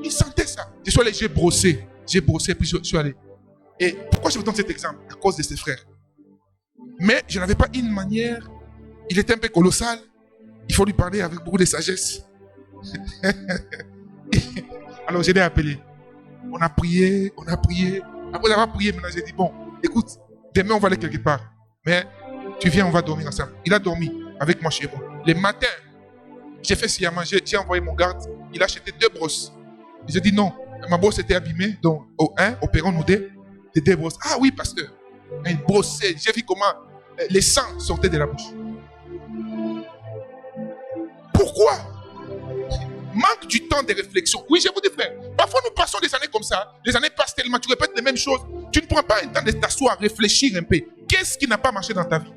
Ils sentaient ça. Je suis allé, j'ai brossé, puis je suis allé. Et pourquoi je vous donne cet exemple? À cause de ses frères. Mais je n'avais pas une manière. Il était un peu colossal. Il faut lui parler avec beaucoup de sagesse. Alors je l'ai appelé. On a prié. Après avoir prié, maintenant j'ai dit, bon, écoute, demain on va aller quelque part. Mais tu viens, on va dormir ensemble. Il a dormi avec moi chez moi. Le matin, j'ai fait ce à manger, j'ai envoyé mon garde. Il a acheté 2 brosses. J'ai dit non, ma brosse était abîmée. Donc, opérons-nous des brosses. Ah oui, pasteur. Une brosse, j'ai vu comment les sangs sortaient de la bouche. Pourquoi? Manque du temps de réflexion. Oui, je vous dis, frère. Parfois, nous passons des années comme ça. Les années passent tellement, tu répètes les mêmes choses. Tu ne prends pas un temps de t'asseoir, réfléchir un peu. Qu'est-ce qui n'a pas marché dans ta vie?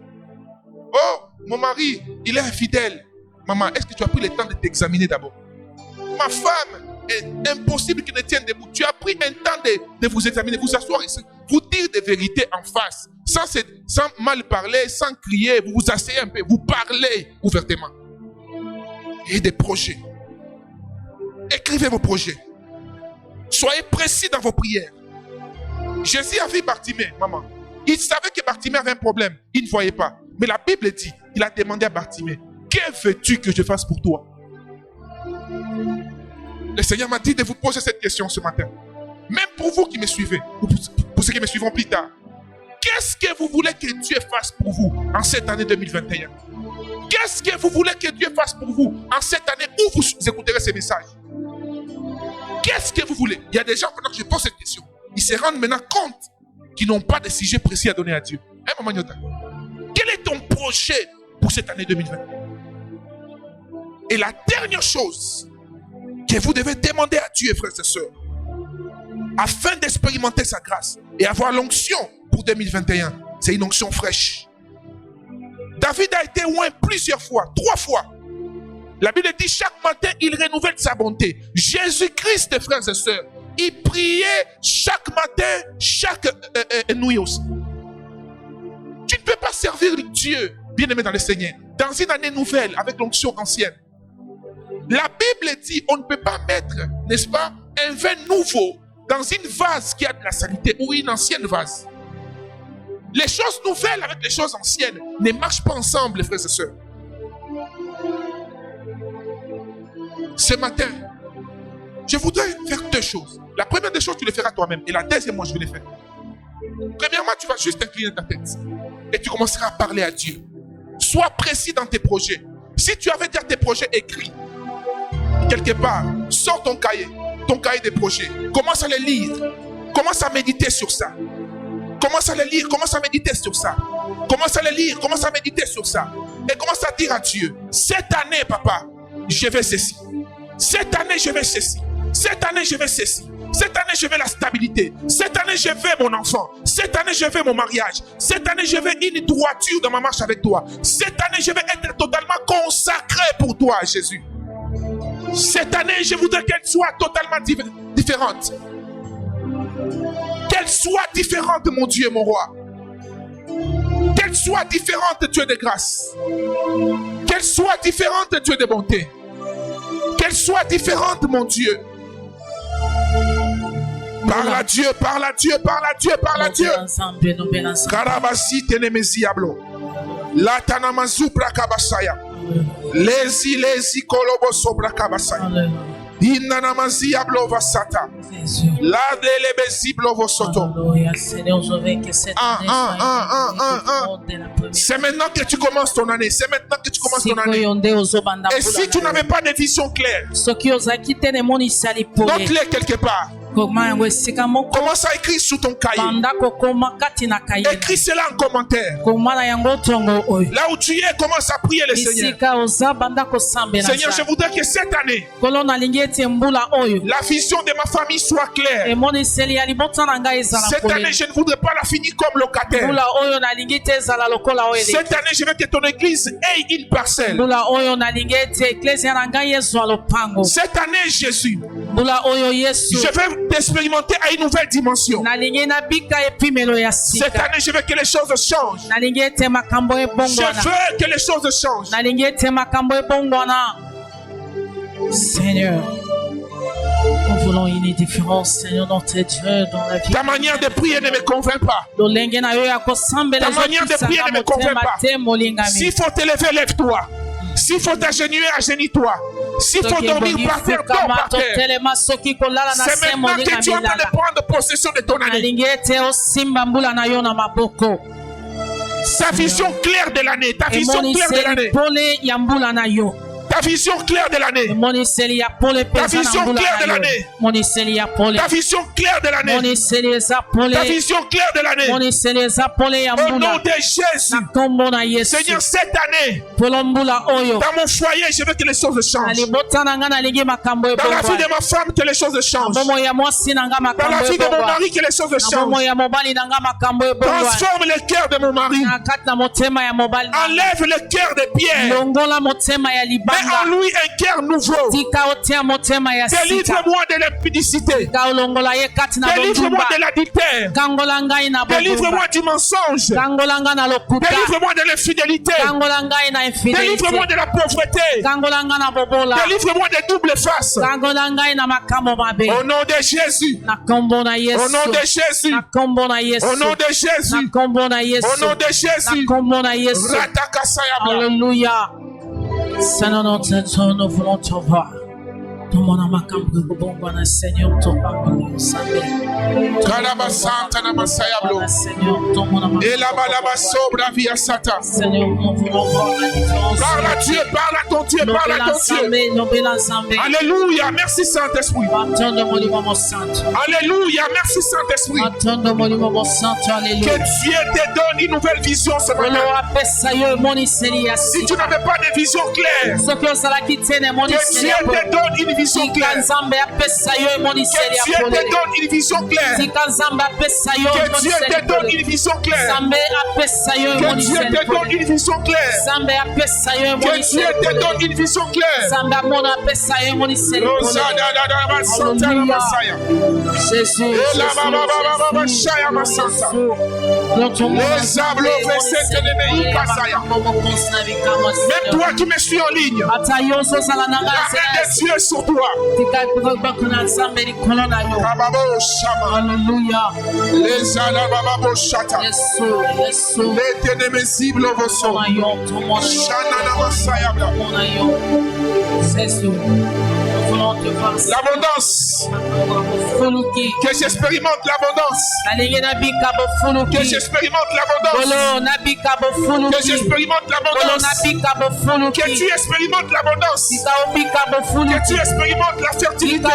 Oh, mon mari, il est infidèle. Maman, est-ce que tu as pris le temps de t'examiner d'abord? Ma femme, est impossible qu'il ne tienne debout. Tu as pris un temps de vous examiner, vous asseoir ici, vous dire des vérités en face, sans mal parler, sans crier, vous vous asseyez un peu, vous parlez ouvertement. Et des projets. Écrivez vos projets. Soyez précis dans vos prières. Jésus a vu Bartimée, maman. Il savait que Bartimée avait un problème. Il ne voyait pas. Mais la Bible dit, il a demandé à Bartimée, que veux-tu que je fasse pour toi? Le Seigneur m'a dit de vous poser cette question ce matin. Même pour vous qui me suivez, ou pour ceux qui me suivront plus tard. Qu'est-ce que vous voulez que Dieu fasse pour vous en cette année 2021? Qu'est-ce que vous voulez que Dieu fasse pour vous en cette année où vous écouterez ces messages? Qu'est-ce que vous voulez? Il y a des gens, pendant que je pose cette question, ils se rendent maintenant compte qu'ils n'ont pas de sujet précis à donner à Dieu. Hein, Maman Nyota? Quel est ton projet pour cette année 2020? Et la dernière chose que vous devez demander à Dieu, frères et sœurs, afin d'expérimenter sa grâce et avoir l'onction pour 2021, c'est une onction fraîche. David a été loin plusieurs fois, 3 fois. La Bible dit chaque matin, il renouvelle sa bonté. Jésus-Christ, frères et sœurs, il priait chaque matin, chaque nuit aussi. Tu ne peux pas servir Dieu, bien-aimé dans le Seigneur, dans une année nouvelle avec l'onction ancienne. La Bible dit on ne peut pas mettre, n'est-ce pas, un vin nouveau dans une vase qui a de la saleté ou une ancienne vase. Les choses nouvelles avec les choses anciennes ne marchent pas ensemble, frères et sœurs. Ce matin, je voudrais faire 2 choses. La première des choses, tu le feras toi-même. Et la deuxième, moi, je vais le faire. Premièrement, tu vas juste incliner ta tête. Et tu commenceras à parler à Dieu. Sois précis dans tes projets. Si tu avais déjà tes projets écrits, quelque part, sors ton cahier des projets. Commence à les lire. Commence à méditer sur ça. Commence à les lire, commence à méditer sur ça. Commence à les lire, commence à méditer sur ça. Et commence à dire à Dieu, cette année, papa, je vais ceci. Cette année, je vais ceci. Cette année, je vais ceci. Cette année, je veux la stabilité. Cette année, je veux mon enfant. Cette année, je veux mon mariage. Cette année, je veux une droiture dans ma marche avec toi. Cette année, je veux être totalement consacré pour toi, Jésus. Cette année, je voudrais qu'elle soit totalement différente. Qu'elle soit différente, mon Dieu, mon roi. Qu'elle soit différente, Dieu de grâce. Qu'elle soit différente, Dieu de bonté. Qu'elle soit différente, mon Dieu. Parle à Dieu, parle à Dieu, parle à Dieu, parle à Dieu. Karabasi tenemeziablo. La tanamazu brakabasaya. Lezi kolobo sobra kabasaya. Inanamaziablo vasata. La delebeziblo vosoto. C'est maintenant que tu commences ton année. C'est maintenant que tu commences ton année. Et si tu n'avais pas de vision claire, note-les quelque part. Commence à écrire sur ton cahier. Écris cela en commentaire. Là où tu es, commence à prier le Seigneur. Seigneur, je voudrais que cette année, la vision de ma famille soit claire. Cette année, je ne voudrais pas la finir comme locataire. Cette année, je veux que ton église ait une parcelle. Cette année, Jésus, je veux d'expérimenter à une nouvelle dimension. Cette année, je veux que les choses changent. Je veux que les choses changent. Seigneur, nous voulons une différence, Seigneur, notre Dieu, dans la vie. Ta manière de prier ne me convainc pas. Ta manière de prier ne me convainc pas. S'il faut te lever, lève-toi. S'il faut t'agenouiller, agenouille-toi. S'il faut dormir par terre, dors par terre. C'est maintenant que tu es en train de prendre possession de ton année. Ta vision claire de l'année. Ta vision claire de l'année. Ta vision claire de l'année. Ta vision claire de l'année. Ta vision claire de l'année. Ta vision claire de l'année. Au nom de Jésus. Seigneur, cette année, dans mon foyer, je veux que les choses changent. Dans la vie de ma femme, que les choses changent. Dans la vie de mon mari, que les choses changent. Transforme le cœur de mon mari. Enlève le cœur de Pierre. Mets en lui un cœur nouveau. Délivre-moi de l'impudicité. Délivre-moi de l'adultère. Délivre-moi du mensonge. Délivre-moi de l'infidélité. Délivre-moi de la pauvreté. Délivre-moi des doubles faces. Au nom de Jésus. Au nom de Jésus. Au nom de Jésus. Au nom de Jésus. Alléluia. Seigneur, nous voulons te voir. Seigneur, parle à Dieu, parle à ton Dieu, parle à ton Dieu. Alléluia, merci Saint-Esprit. Alléluia, merci Saint-Esprit. Que Dieu te donne une nouvelle vision ce matin. Si tu n'avais pas de vision claire, que Dieu te donne une vision claire. Que Dieu te donne une vision claire. Que Dieu te donne une vision claire. Que Dieu te donne une vision claire. Que Dieu te donne une vision même toi qui me suis en ligne, la main de Dieu sur toi. Alléluia. Les alababo chata. Les ténémisibles vos sons. Shanana masayabla. L'abondance. Que j'expérimente l'abondance. Que j'expérimente l'abondance. Que j'expérimente l'abondance. Que tu expérimentes l'abondance. Que tu expérimentes la fertilité.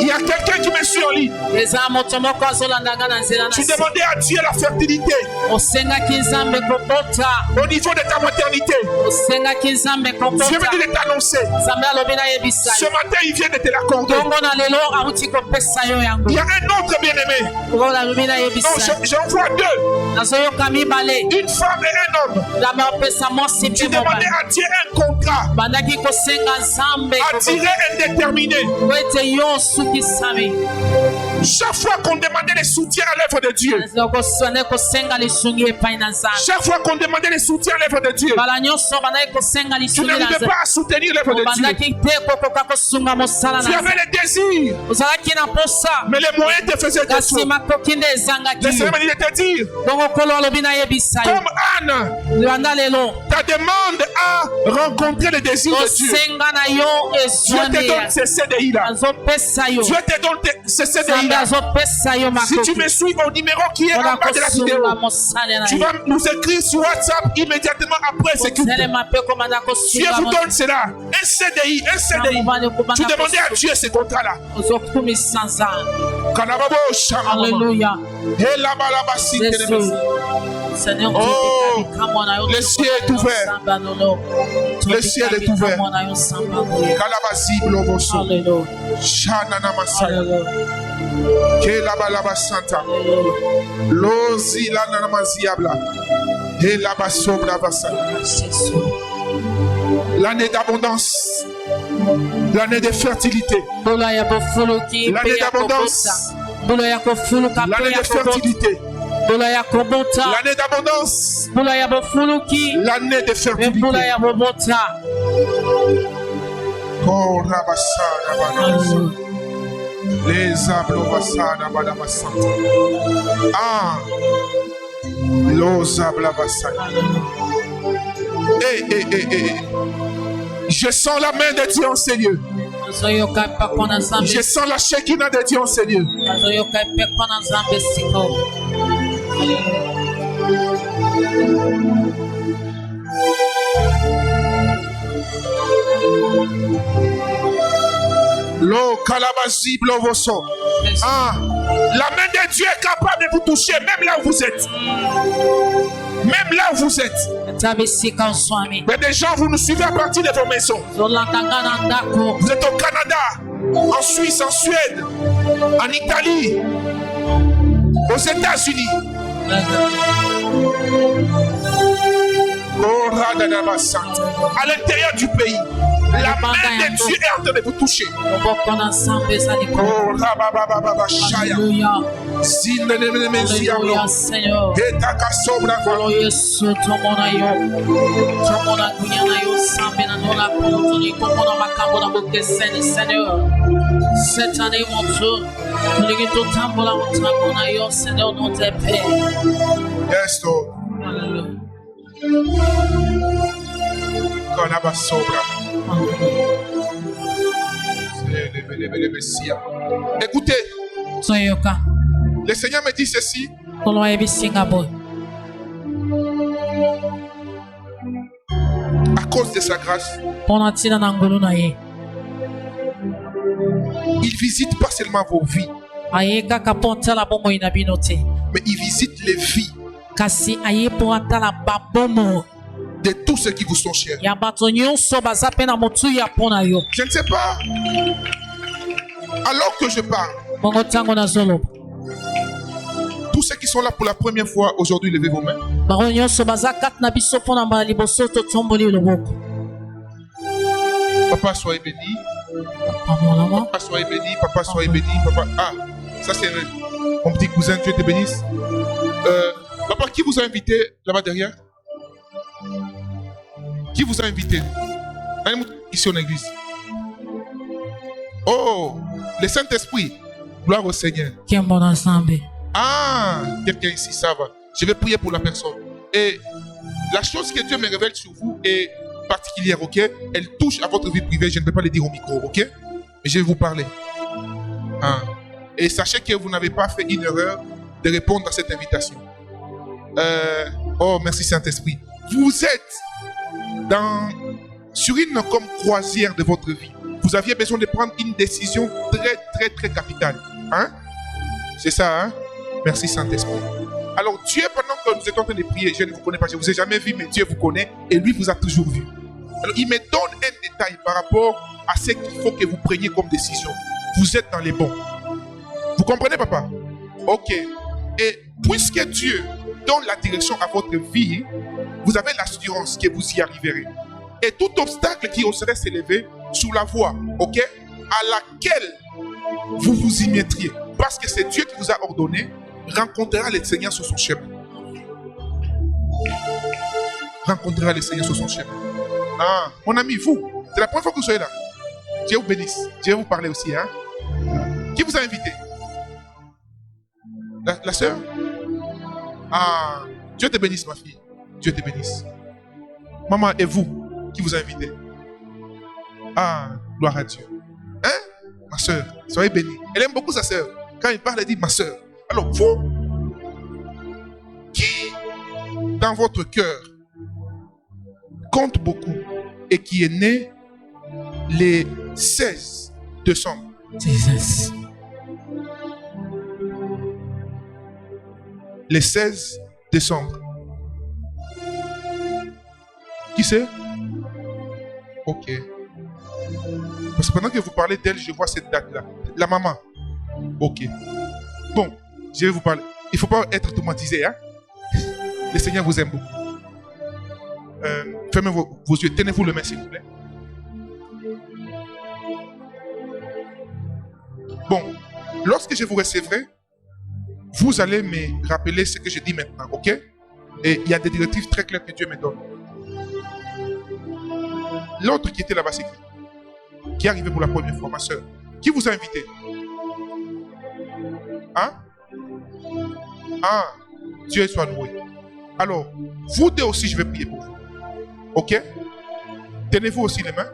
Il y a quelqu'un qui me suit en ligne. Tu demandais à Dieu la fertilité au niveau de ta maternité. Dieu veut t'annoncer. Ce matin, il vient de te l'accorder. Il y a un autre bien-aimé. Non, j'en vois deux. Une femme et un homme. Tu demandais à Dieu un contrat à durée indéterminée. Chaque fois qu'on demandait les soutiens à l'œuvre de Dieu, chaque fois qu'on demandait les soutiens à l'œuvre de Dieu, tu n'arrivais pas à soutenir l'œuvre de Dieu. Tu avais les désirs, mais les moyens te faisaient défaut. Le Seigneur m'a dit de te dire, comme Anne, ta demande à rencontrer les désirs de Dieu. Dieu te donne ces CDI-là. Dieu te donne ces CDI-là. Si tu me suis au numéro qui est en bas de la vidéo, tu vas nous écrire sur WhatsApp immédiatement après ce culte. Dieu vous donne cela. Un CDI, un CDI. Tu demandais à Dieu ce contrat-là. Alléluia. Oh, le ciel est ouvert. Le ciel est ouvert. Shanana Masaya. Kelabalaba Santa. Lozi la Namaziabla. Elaba Sobra Basala. L'année d'abondance. L'année de fertilité. L'année d'abondance. L'année de fertilité. L'année d'abondance. L'année de fertilité. Oh, Rabasana, les ablobasana, Madame Santa. Ah, los ablabasana. Je sens la main de Dieu en ces lieux. Je sens la Shekinah de Dieu en ces lieux. Lo calabazi blovoso. Ah, la main de Dieu est capable de vous toucher, même là où vous êtes. Même là où vous êtes. Mais des gens, vous nous suivez à partir de vos maisons. Vous êtes au Canada, en Suisse, en Suède, en Italie, aux États-Unis. À l'intérieur du pays, la main de Dieu est en train de vous toucher. Alléluia, Seigneur. Cette année, mon Dieu, Yes, Lord. Écoutez, le Seigneur me dit ceci. À cause de sa grâce, il visite pas seulement vos vies, mais il visite les vies de tous ceux qui vous sont chers. Je ne sais pas. Alors que je parle, tous ceux qui sont là pour la première fois aujourd'hui, levez vos mains. Papa, soyez béni. Papa, soyez béni. Papa, soyez béni. Papa. Ah, ça c'est mon petit cousin. Dieu te bénisse. Papa, qui vous a invité là-bas derrière? Qui vous a invité? Allez ici en église. Oh, le Saint-Esprit. Gloire au Seigneur. Ah, quelqu'un ici, ça va. Je vais prier pour la personne. Et la chose que Dieu me révèle sur vous est particulière, ok? Elle touche à votre vie privée. Je ne peux pas le dire au micro, ok? Mais je vais vous parler. Ah. Et sachez que vous n'avez pas fait une erreur de répondre à cette invitation. Oh, merci Saint-Esprit. Vous êtes sur une comme croisière de votre vie. Vous aviez besoin de prendre une décision très capitale. Hein? C'est ça, hein? Merci Saint-Esprit. Alors Dieu, pendant que nous étions en train de prier, je ne vous connais pas, je ne vous ai jamais vu, mais Dieu vous connaît et lui vous a toujours vu. Alors il me donne un détail par rapport à ce qu'il faut que vous preniez comme décision. Vous êtes dans les bons. Vous comprenez, papa? Ok. Et puisque Dieu donne la direction à votre vie, vous avez l'assurance que vous y arriverez. Et tout obstacle qui oserait s'élever sur la voie, ok, à laquelle vous vous y mettriez, parce que c'est Dieu qui vous a ordonné, rencontrera le Seigneur sur son chemin. Rencontrera le Seigneur sur son chemin. Ah, mon ami, vous, c'est la première fois que vous soyez là. Dieu vous bénisse. Dieu vous parle aussi, hein. Qui vous a invité? La sœur? Ah, Dieu te bénisse, ma fille. Dieu te bénisse. Maman, et vous, qui vous a invité? Ah, gloire à Dieu. Hein? Ma sœur, soyez bénie. Elle aime beaucoup sa sœur. Quand il parle, elle dit ma sœur. Alors, vous, qui, dans votre cœur, compte beaucoup et qui est né les 16 décembre. Les 16 décembre. Qui c'est? Ok. Parce que pendant que vous parlez d'elle, je vois cette date-là. La maman. Ok. Bon, je vais vous parler. Il ne faut pas être traumatisé, hein? Le Seigneur vous aime beaucoup. Fermez vos yeux. Tenez-vous le main, s'il vous plaît. Bon, lorsque je vous recevrai, vous allez me rappeler ce que je dis maintenant, ok? Et il y a des directives très claires que Dieu me donne. L'autre qui était là-bas, c'est qui est arrivé pour la première fois, ma soeur. Qui vous a invité? Hein? Ah, Dieu soit loué. Alors, vous deux aussi, je vais prier pour vous. Ok? Tenez-vous aussi les mains.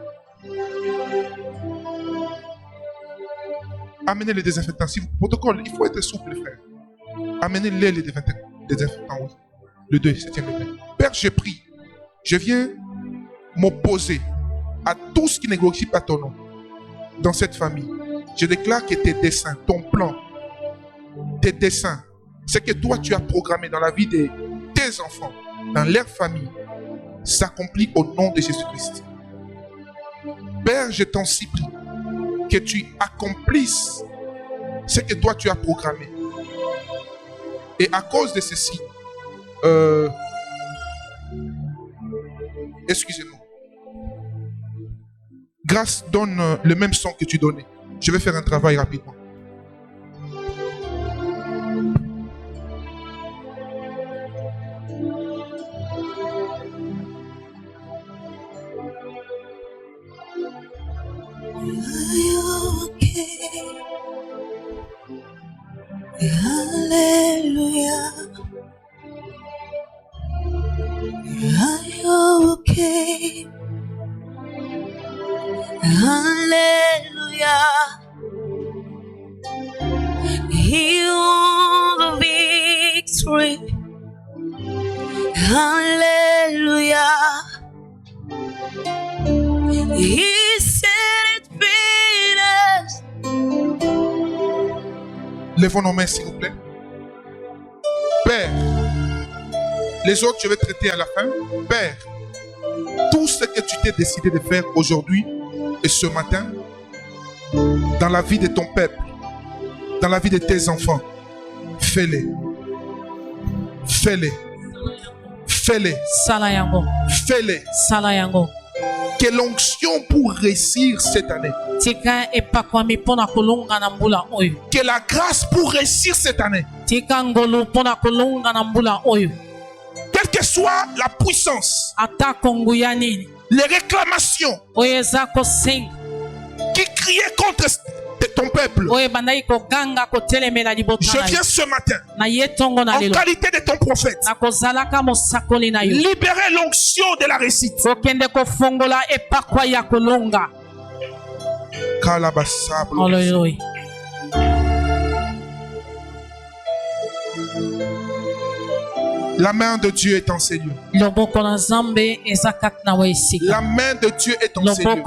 Amenez les désinfectants. Si vous, protocole, il faut être souple, frère. Amenez-les les désinfectants, oui. Le 2, 7e degré. Père, je prie. Je viens m'opposer à tout ce qui ne glorifie pas ton nom dans cette famille. Je déclare que tes desseins, ton plan, tes desseins, ce que toi tu as programmé dans la vie de tes enfants, dans leur famille, s'accomplit au nom de Jésus-Christ. Père, je t'en supplie que tu accomplisses ce que toi tu as programmé. Et à cause de ceci, excusez-moi. Grâce donne le même son que tu donnais. Je vais faire un travail rapidement. Hallelujah. King. Hallelujah. He won the victory. Hallelujah. He said it finished. Lèvons nos mains, s'il vous plaît. Père, les autres, je vais traiter à la fin. Père, tout ce que tu t'es décidé de faire aujourd'hui et ce matin, dans la vie de ton peuple, dans la vie de tes enfants, fais-les. Fais-les. Fais-les. Fais-les. Que l'onction pour réussir cette année. Que la grâce pour réussir cette année. Quelle que soit la puissance, les réclamations qui criaient contre ton peuple, je viens ce matin en qualité de ton prophète libérer l'onction de la réussite. Hallelujah. La main de Dieu est en ces lieux. La main de Dieu est en ces lieux.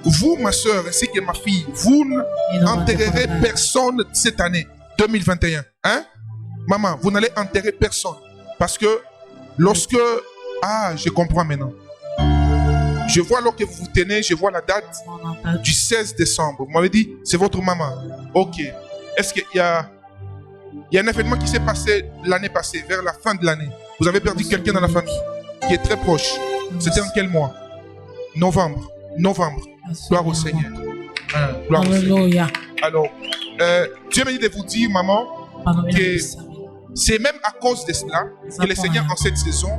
Vous, ma soeur, ainsi que ma fille, vous n'enterrerez personne cette année 2021. Hein? Maman, vous n'allez enterrer personne. Parce que lorsque... Ah, je comprends maintenant. Je vois alors que vous vous tenez, je vois la date du 16 décembre. Vous m'avez dit, c'est votre maman. Ok. Est-ce qu'il y a un événement qui s'est passé l'année passée, vers la fin de l'année? Vous avez perdu quelqu'un dans la famille qui est très proche. C'était en quel mois? Novembre. Gloire au Seigneur. Gloire au Seigneur. Alors, Dieu m'a dit de vous dire, maman, que c'est même à cause de cela que le Seigneur, en cette saison,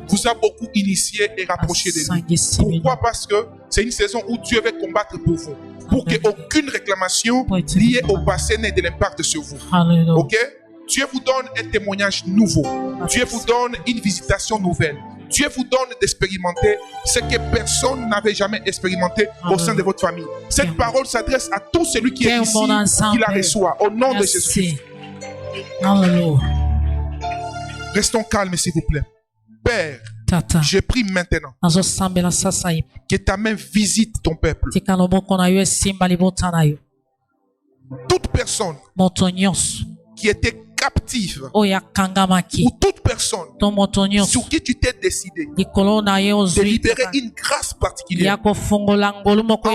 vous a beaucoup initié et rapproché de lui. Pourquoi? Parce que c'est une saison où Dieu va combattre pour vous. Pour qu'aucune réclamation liée au passé n'ait de l'impact sur vous. Ok? Dieu vous donne un témoignage nouveau. Dieu vous donne une visitation nouvelle. Dieu vous donne d'expérimenter ce que personne n'avait jamais expérimenté au sein de votre famille. Cette parole s'adresse à tout celui qui est ici, qui la reçoit. Au nom de Jésus. Restons calmes, s'il vous plaît. Père, je prie maintenant que ta main visite ton peuple. Toute personne qui était captive ou toute personne sur qui tu t'es décidé de libérer une grâce particulière en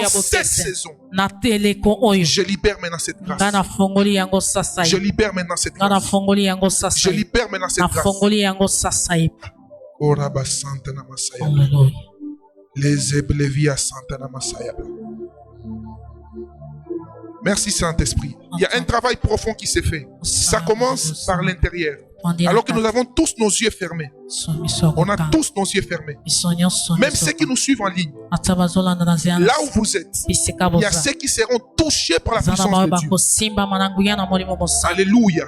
cette saison, je libère maintenant cette grâce. Je libère maintenant cette grâce. Je libère maintenant cette grâce. Oraba Santana Masaya. Les Eblevia Santana Masaya. Merci Saint-Esprit. Il y a un travail profond qui s'est fait. Ça commence par l'intérieur. Alors que nous avons tous nos yeux fermés. On a tous nos yeux fermés. Même ceux qui nous suivent en ligne. Là où vous êtes, il y a ceux qui seront touchés par la puissance de Dieu. Alléluia.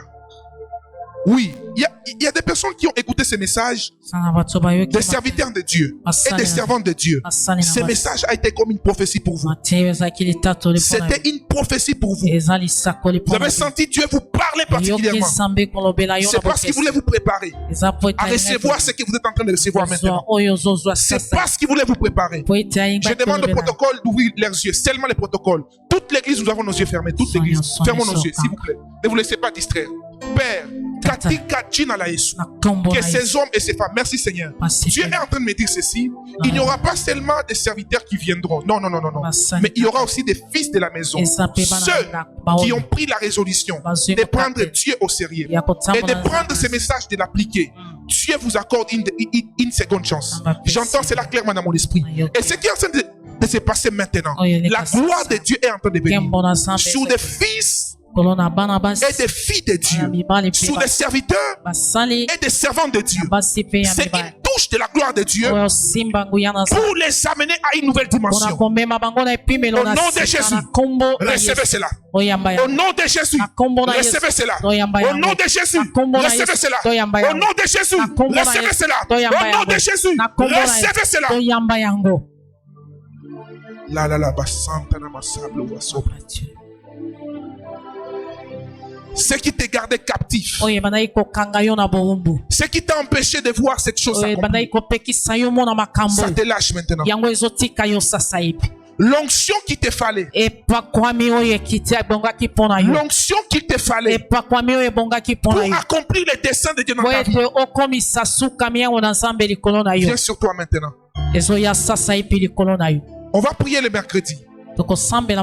Oui, il y a des personnes qui ont écouté ces messages, des serviteurs de Dieu et des servantes de Dieu. Ce message a été comme une prophétie pour vous. C'était une prophétie pour vous. Vous avez senti Dieu vous parler particulièrement. C'est parce qu'il voulait vous préparer à recevoir ce que vous êtes en train de recevoir maintenant. C'est parce qu'il voulait vous préparer. Je demande au protocole d'ouvrir leurs yeux, seulement les protocoles. Toute l'église, nous avons nos yeux fermés. Toute l'église, fermons nos yeux, s'il vous plaît. Ne vous laissez pas distraire. Père, que ces hommes et ces femmes, merci Seigneur. Dieu est en train de me dire ceci. Il n'y aura pas seulement des serviteurs qui viendront. Non. Mais il y aura aussi des fils de la maison. Ceux qui ont pris la résolution de prendre Dieu au sérieux et de prendre ce message, de l'appliquer. Dieu vous accorde une seconde chance. J'entends cela clairement dans mon esprit. Et ce qui est en train de se passer maintenant, la gloire de Dieu est en train de venir sur des fils et des filles de Dieu, sous des serviteurs et des servants de Dieu. C'est une touche de la gloire de Dieu pour les amener à une nouvelle dimension. Au nom de Jésus, recevez cela. Au nom de Jésus, recevez cela. Au nom de Jésus, recevez cela. Au nom de Jésus, recevez cela. Au nom de Jésus, recevez cela. Ce qui te gardait captif, ce qui t'a empêché de voir cette chose accomplie, ça te lâche maintenant. L'onction qu'il te fallait, l'onction qu'il te fallait pour accomplir les desseins de Dieu dans ta vie, viens sur toi maintenant. On va prier le mercredi.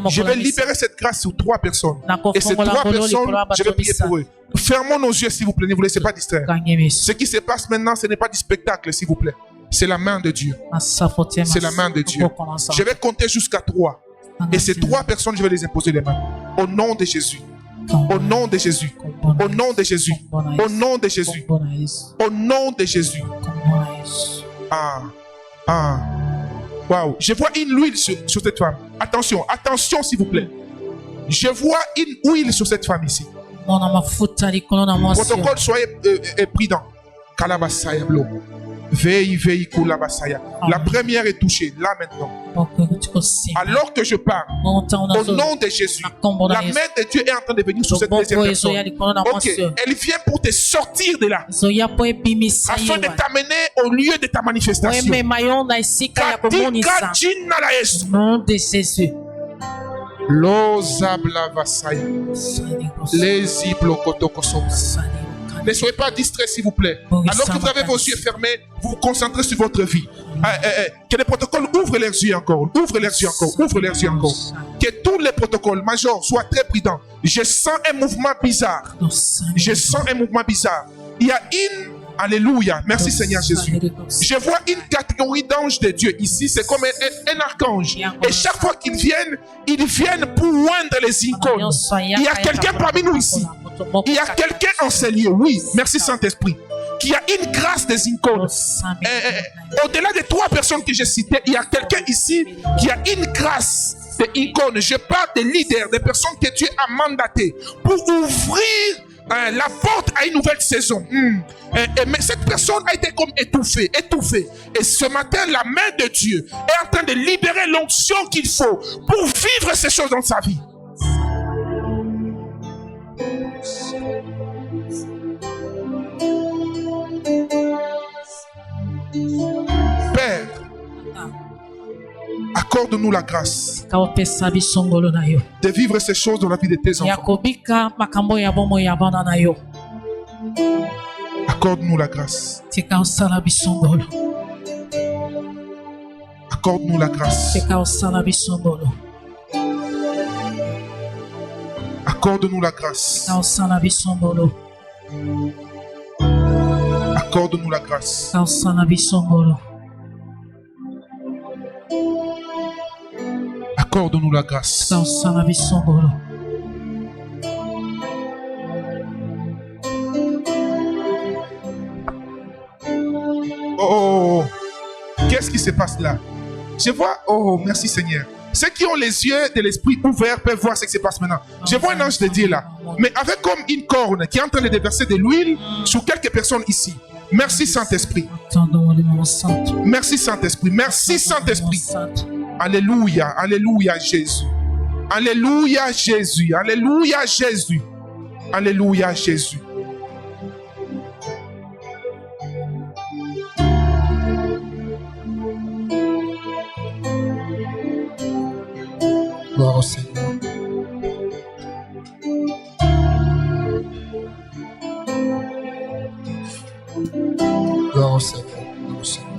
Je vais libérer cette grâce sur 3 personnes. Et ces 3 personnes, je vais prier pour eux. Fermons nos yeux, s'il vous plaît. Ne vous laissez pas distraire. Ce qui se passe maintenant, ce n'est pas du spectacle, s'il vous plaît. C'est la main de Dieu. C'est la main de Dieu. Je vais compter jusqu'à 3. Et ces 3 personnes, je vais les imposer les mains. Au nom de Jésus. Au nom de Jésus. Au nom de Jésus. Au nom de Jésus. Au nom de Jésus. Wow. Je vois une huile sur cette femme. Attention, attention s'il vous plaît. Je vois une huile sur cette femme ici. Protocole, soyez prudent. Kalabasaya blo. Veille, Kulabasaya. La première est touchée, là maintenant. Alors que je parle, au nom de Jésus, la main de Dieu est en train de venir sur cette deuxième personne. Ok, elle vient pour te sortir de là, afin de t'amener au lieu de ta manifestation. Nom de Jésus. Ne soyez pas distraits, s'il vous plaît. Alors que vous avez vos yeux fermés, vous vous concentrez sur votre vie. Que les protocoles ouvrent leurs yeux encore. Ouvrent leurs yeux encore. Ouvrent leurs yeux encore. Que tous les protocoles majors soient très prudents. Je sens un mouvement bizarre. Je sens un mouvement bizarre. Il y a une... Alléluia. Merci Seigneur Jésus. Je vois une catégorie d'anges de Dieu. Ici, c'est comme un archange. Et chaque fois qu'ils viennent pour oindre les icônes. Il y a quelqu'un parmi nous ici. Il y a quelqu'un en ces lieux. Oui, merci Saint-Esprit. Qui a une grâce des icônes. Au-delà des 3 personnes que j'ai citées, il y a quelqu'un ici qui a une grâce des icônes. Je parle des leaders, des personnes que Dieu a mandatées pour ouvrir la porte à une nouvelle saison. Mais cette personne a été comme étouffée. Et ce matin, la main de Dieu est en train de libérer l'onction qu'il faut pour vivre ces choses dans sa vie. Père, accorde-nous la grâce de vivre ces choses dans la vie de tes enfants. Accorde-nous la grâce. Accorde-nous la grâce. Accorde-nous la grâce. Accorde-nous la grâce. Accorde-nous la grâce. Oh, qu'est-ce qui se passe là? Je vois, oh, merci Seigneur. Ceux qui ont les yeux de l'esprit ouverts peuvent voir ce qui se passe maintenant. Je vois un ange de Dieu là, mais avec comme une corne qui est en train de déverser de l'huile sur quelques personnes ici. Merci Saint-Esprit. Merci Saint-Esprit. Merci Saint-Esprit. Alléluia, alléluia Jésus. Alléluia Jésus. Alléluia Jésus. Alléluia Jésus. Gloire au Seigneur. Gloire au Seigneur. Gloire au Seigneur.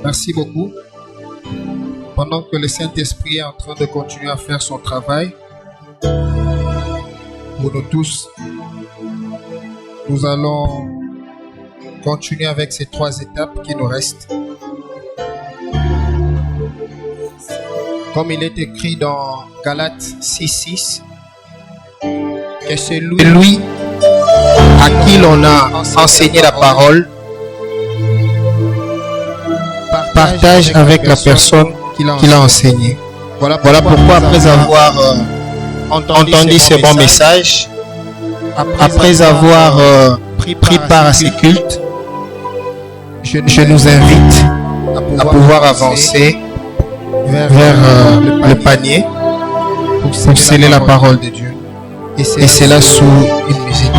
Merci beaucoup. Pendant que le Saint-Esprit est en train de continuer à faire son travail, pour nous tous, nous allons continuer avec ces 3 étapes qui nous restent. Comme il est écrit dans Galates 6:6, que celui à qui l'on a enseigné la parole partage avec la personne qui l'a enseigné. Voilà pourquoi après avoir entendu ce bon message, après avoir pris part à ces cultes, je nous invite à pouvoir avancer vers le panier pour sceller la parole de Dieu. Et c'est là sous une musique.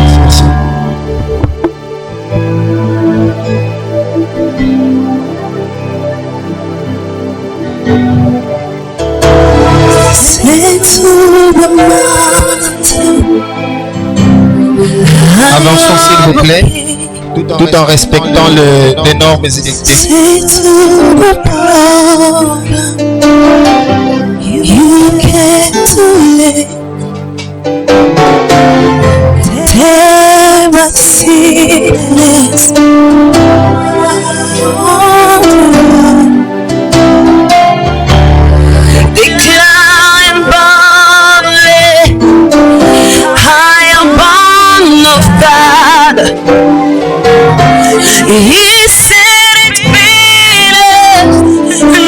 Merci. Avançons s'il vous plaît, tout en respectant les normes édictées. He said it's finished.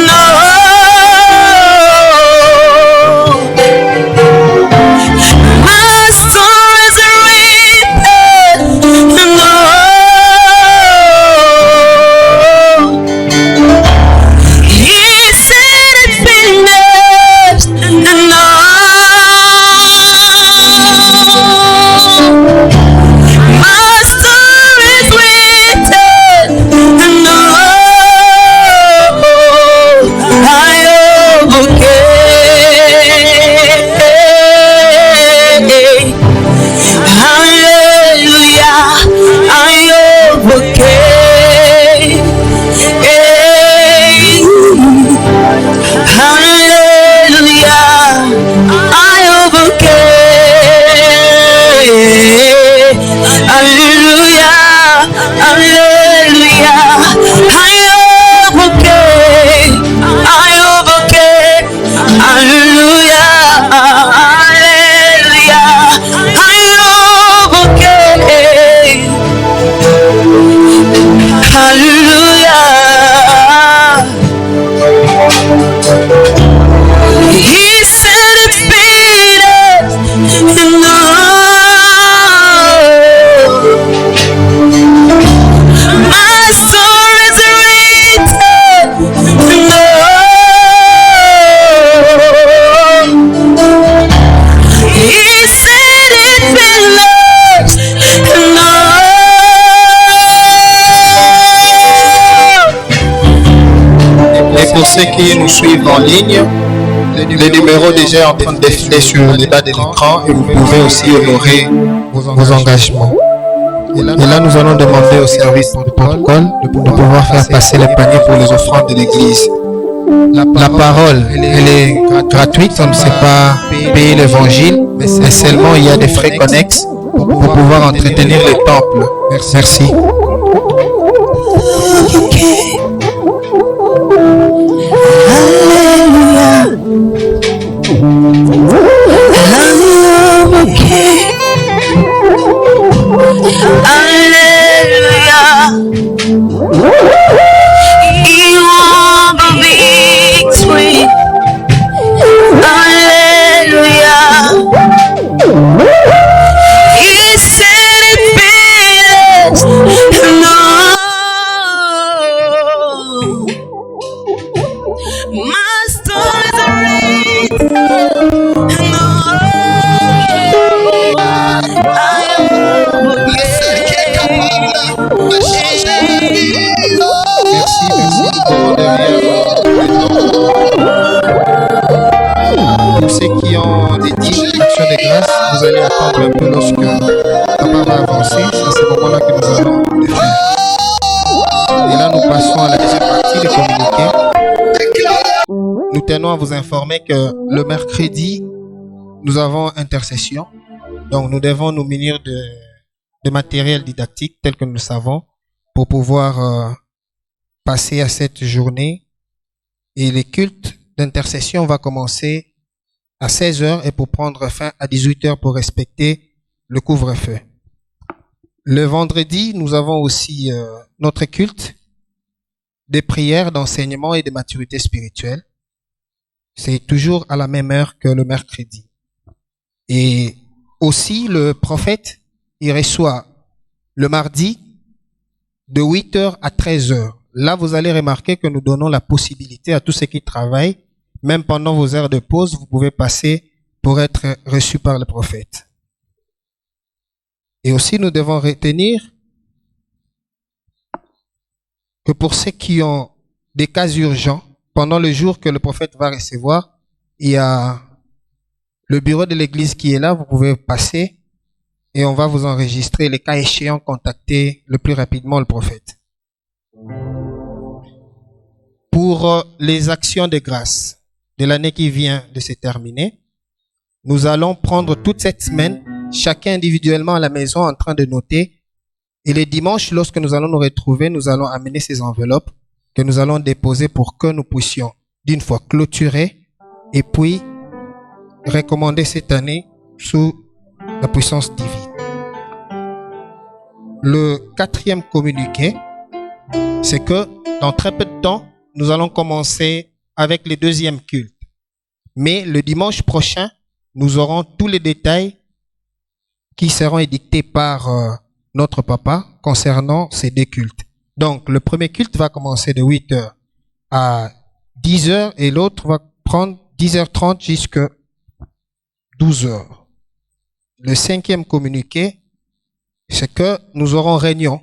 No, my soul is reaping. No, he said it's finished. No, my soul is reaping. Ceux qui nous suivent en ligne, le numéro déjà est en train de défiler sur le bas de l'écran et vous pouvez aussi honorer vos engagements. Et là, nous allons demander au service de protocole de pouvoir faire passer les paniers pour les offrandes de l'église. La parole, elle est gratuite, on ne sait pas payer l'évangile, mais seulement il y a des frais connexes pour pouvoir entretenir le temple. Merci. Pour ceux qui ont des dix actions de grâce, vous allez attendre un peu lorsque papa va avancer. C'est à ce moment-là que nous allons le faire. Et là, nous passons à la deuxième partie, le communiqué. Nous tenons à vous informer que le mercredi, nous avons intercession. Donc, nous devons nous munir de matériel didactique tel que nous le savons pour pouvoir passer à cette journée. Et les cultes d'intercession va commencer à 16h et pour prendre fin à 18h pour respecter le couvre-feu. Le vendredi, nous avons aussi notre culte des prières, d'enseignement et de maturité spirituelle. C'est toujours à la même heure que le mercredi. Et aussi, le prophète, il reçoit le mardi de 8h à 13h. Là, vous allez remarquer que nous donnons la possibilité à tous ceux qui travaillent, même pendant vos heures de pause, vous pouvez passer pour être reçus par le prophète. Et aussi, nous devons retenir que pour ceux qui ont des cas urgents, pendant le jour que le prophète va recevoir, il y a le bureau de l'église qui est là, vous pouvez passer et on va vous enregistrer. Les cas échéants, contacter le plus rapidement le prophète. Pour les actions de grâce de l'année qui vient de se terminer, nous allons prendre toute cette semaine, chacun individuellement à la maison en train de noter. Et les dimanches, lorsque nous allons nous retrouver, nous allons amener ces enveloppes que nous allons déposer pour que nous puissions d'une fois clôturer et puis recommander cette année sous la puissance divine. Le 4e communiqué, c'est que dans très peu de temps, nous allons commencer avec le 2e culte. Mais le dimanche prochain, nous aurons tous les détails qui seront édictés par notre papa concernant ces 2 cultes. Donc, le premier culte va commencer de 8h à 10h et l'autre va prendre 10h30 jusqu'à 12h. Le 5e communiqué, c'est que nous aurons réunion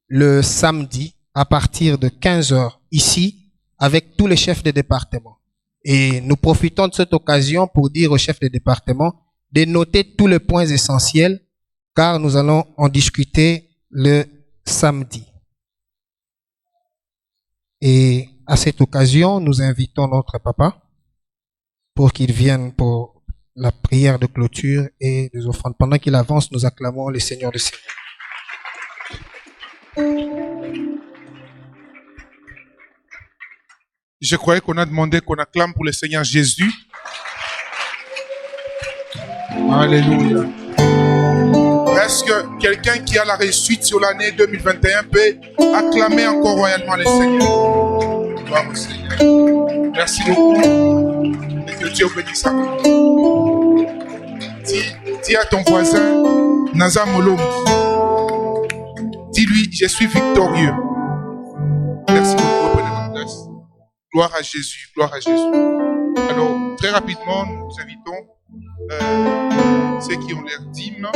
le samedi à partir de 15h ici avec tous les chefs de département. Et nous profitons de cette occasion pour dire aux chefs de département de noter tous les points essentiels car nous allons en discuter le samedi. Et à cette occasion, nous invitons notre papa pour qu'il vienne pour la prière de clôture et des offrandes. Pendant qu'il avance, nous acclamons le Seigneur des Seigneurs. Je croyais qu'on a demandé qu'on acclame pour le Seigneur Jésus. Alléluia. Est-ce que quelqu'un qui a la réussite sur l'année 2021 peut acclamer encore royalement le Seigneur? Gloire au Seigneur. Merci beaucoup. Et que Dieu bénisse ça. Dis à ton voisin, Naza Molom. Dis-lui, je suis victorieux. Merci beaucoup. Prenez votre place. Gloire à Jésus, gloire à Jésus. Alors, très rapidement, nous invitons ceux qui ont l'air dîmes.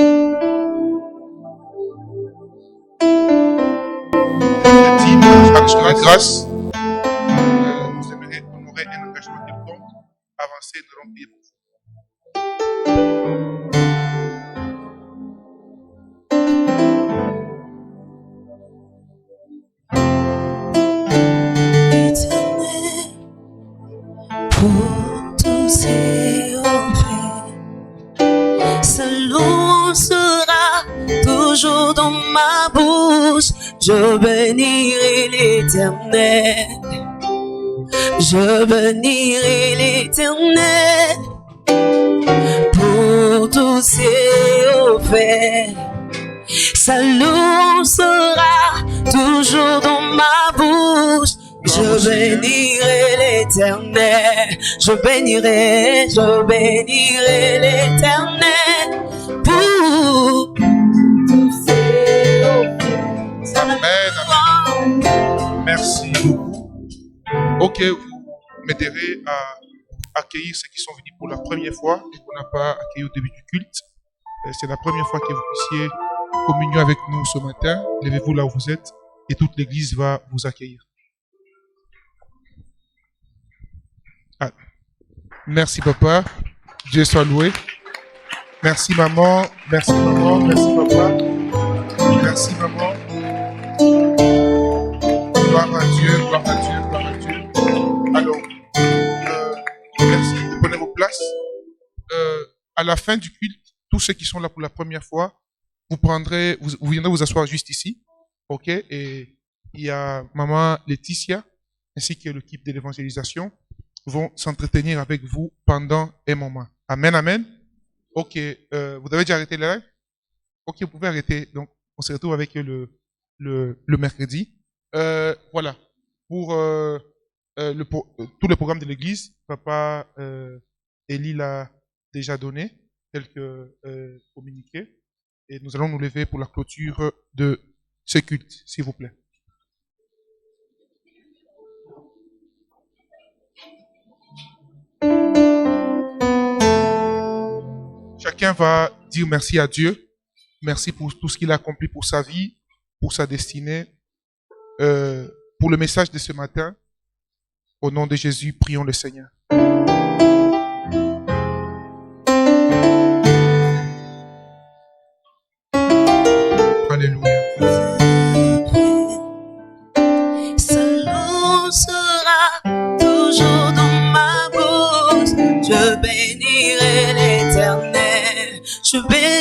Grâce. Vous aimeriez honorer un engagement quelconque, avancer, nous allons prier pour vous. Pour tous ces faits, ce loup sera toujours dans ma bouche. Je bénirai l'Éternel. Je bénirai l'Éternel pour tous ses faits. Sa louange sera toujours dans ma bouche. Je bénirai l'Éternel. Je bénirai l'Éternel pour tous ses faits. Amen, amen. Merci beaucoup. Ok, vous m'aiderez à accueillir ceux qui sont venus pour la première fois et qu'on n'a pas accueilli au début du culte. C'est la première fois que vous puissiez communier avec nous ce matin. Levez-vous là où vous êtes et toute l'église va vous accueillir. Ah. Merci papa. Dieu soit loué. Merci maman. Merci maman. Merci papa. Merci maman. Gloire à Dieu, gloire à Dieu, gloire à Dieu. Alors, merci. Prenez vos places. À la fin du culte, tous ceux qui sont là pour la première fois, vous viendrez vous asseoir juste ici. Ok? Et il y a maman Laetitia ainsi que l'équipe de l'évangélisation vont s'entretenir avec vous pendant un moment. Amen, amen. Ok. Vous avez déjà arrêté le live? Ok, vous pouvez arrêter. Donc, on se retrouve avec le mercredi. Voilà. Pour tout le programme de l'église, Papa Élie l'a déjà donné, tel que communiqué. Et nous allons nous lever pour la clôture de ce culte, s'il vous plaît. Chacun va dire merci à Dieu. Merci pour tout ce qu'il a accompli pour sa vie, pour sa destinée, pour le message de ce matin. Au nom de Jésus, prions le Seigneur. Alléluia. Salut sera toujours dans ma bouche. Je bénirai l'Éternel. Je bénirai.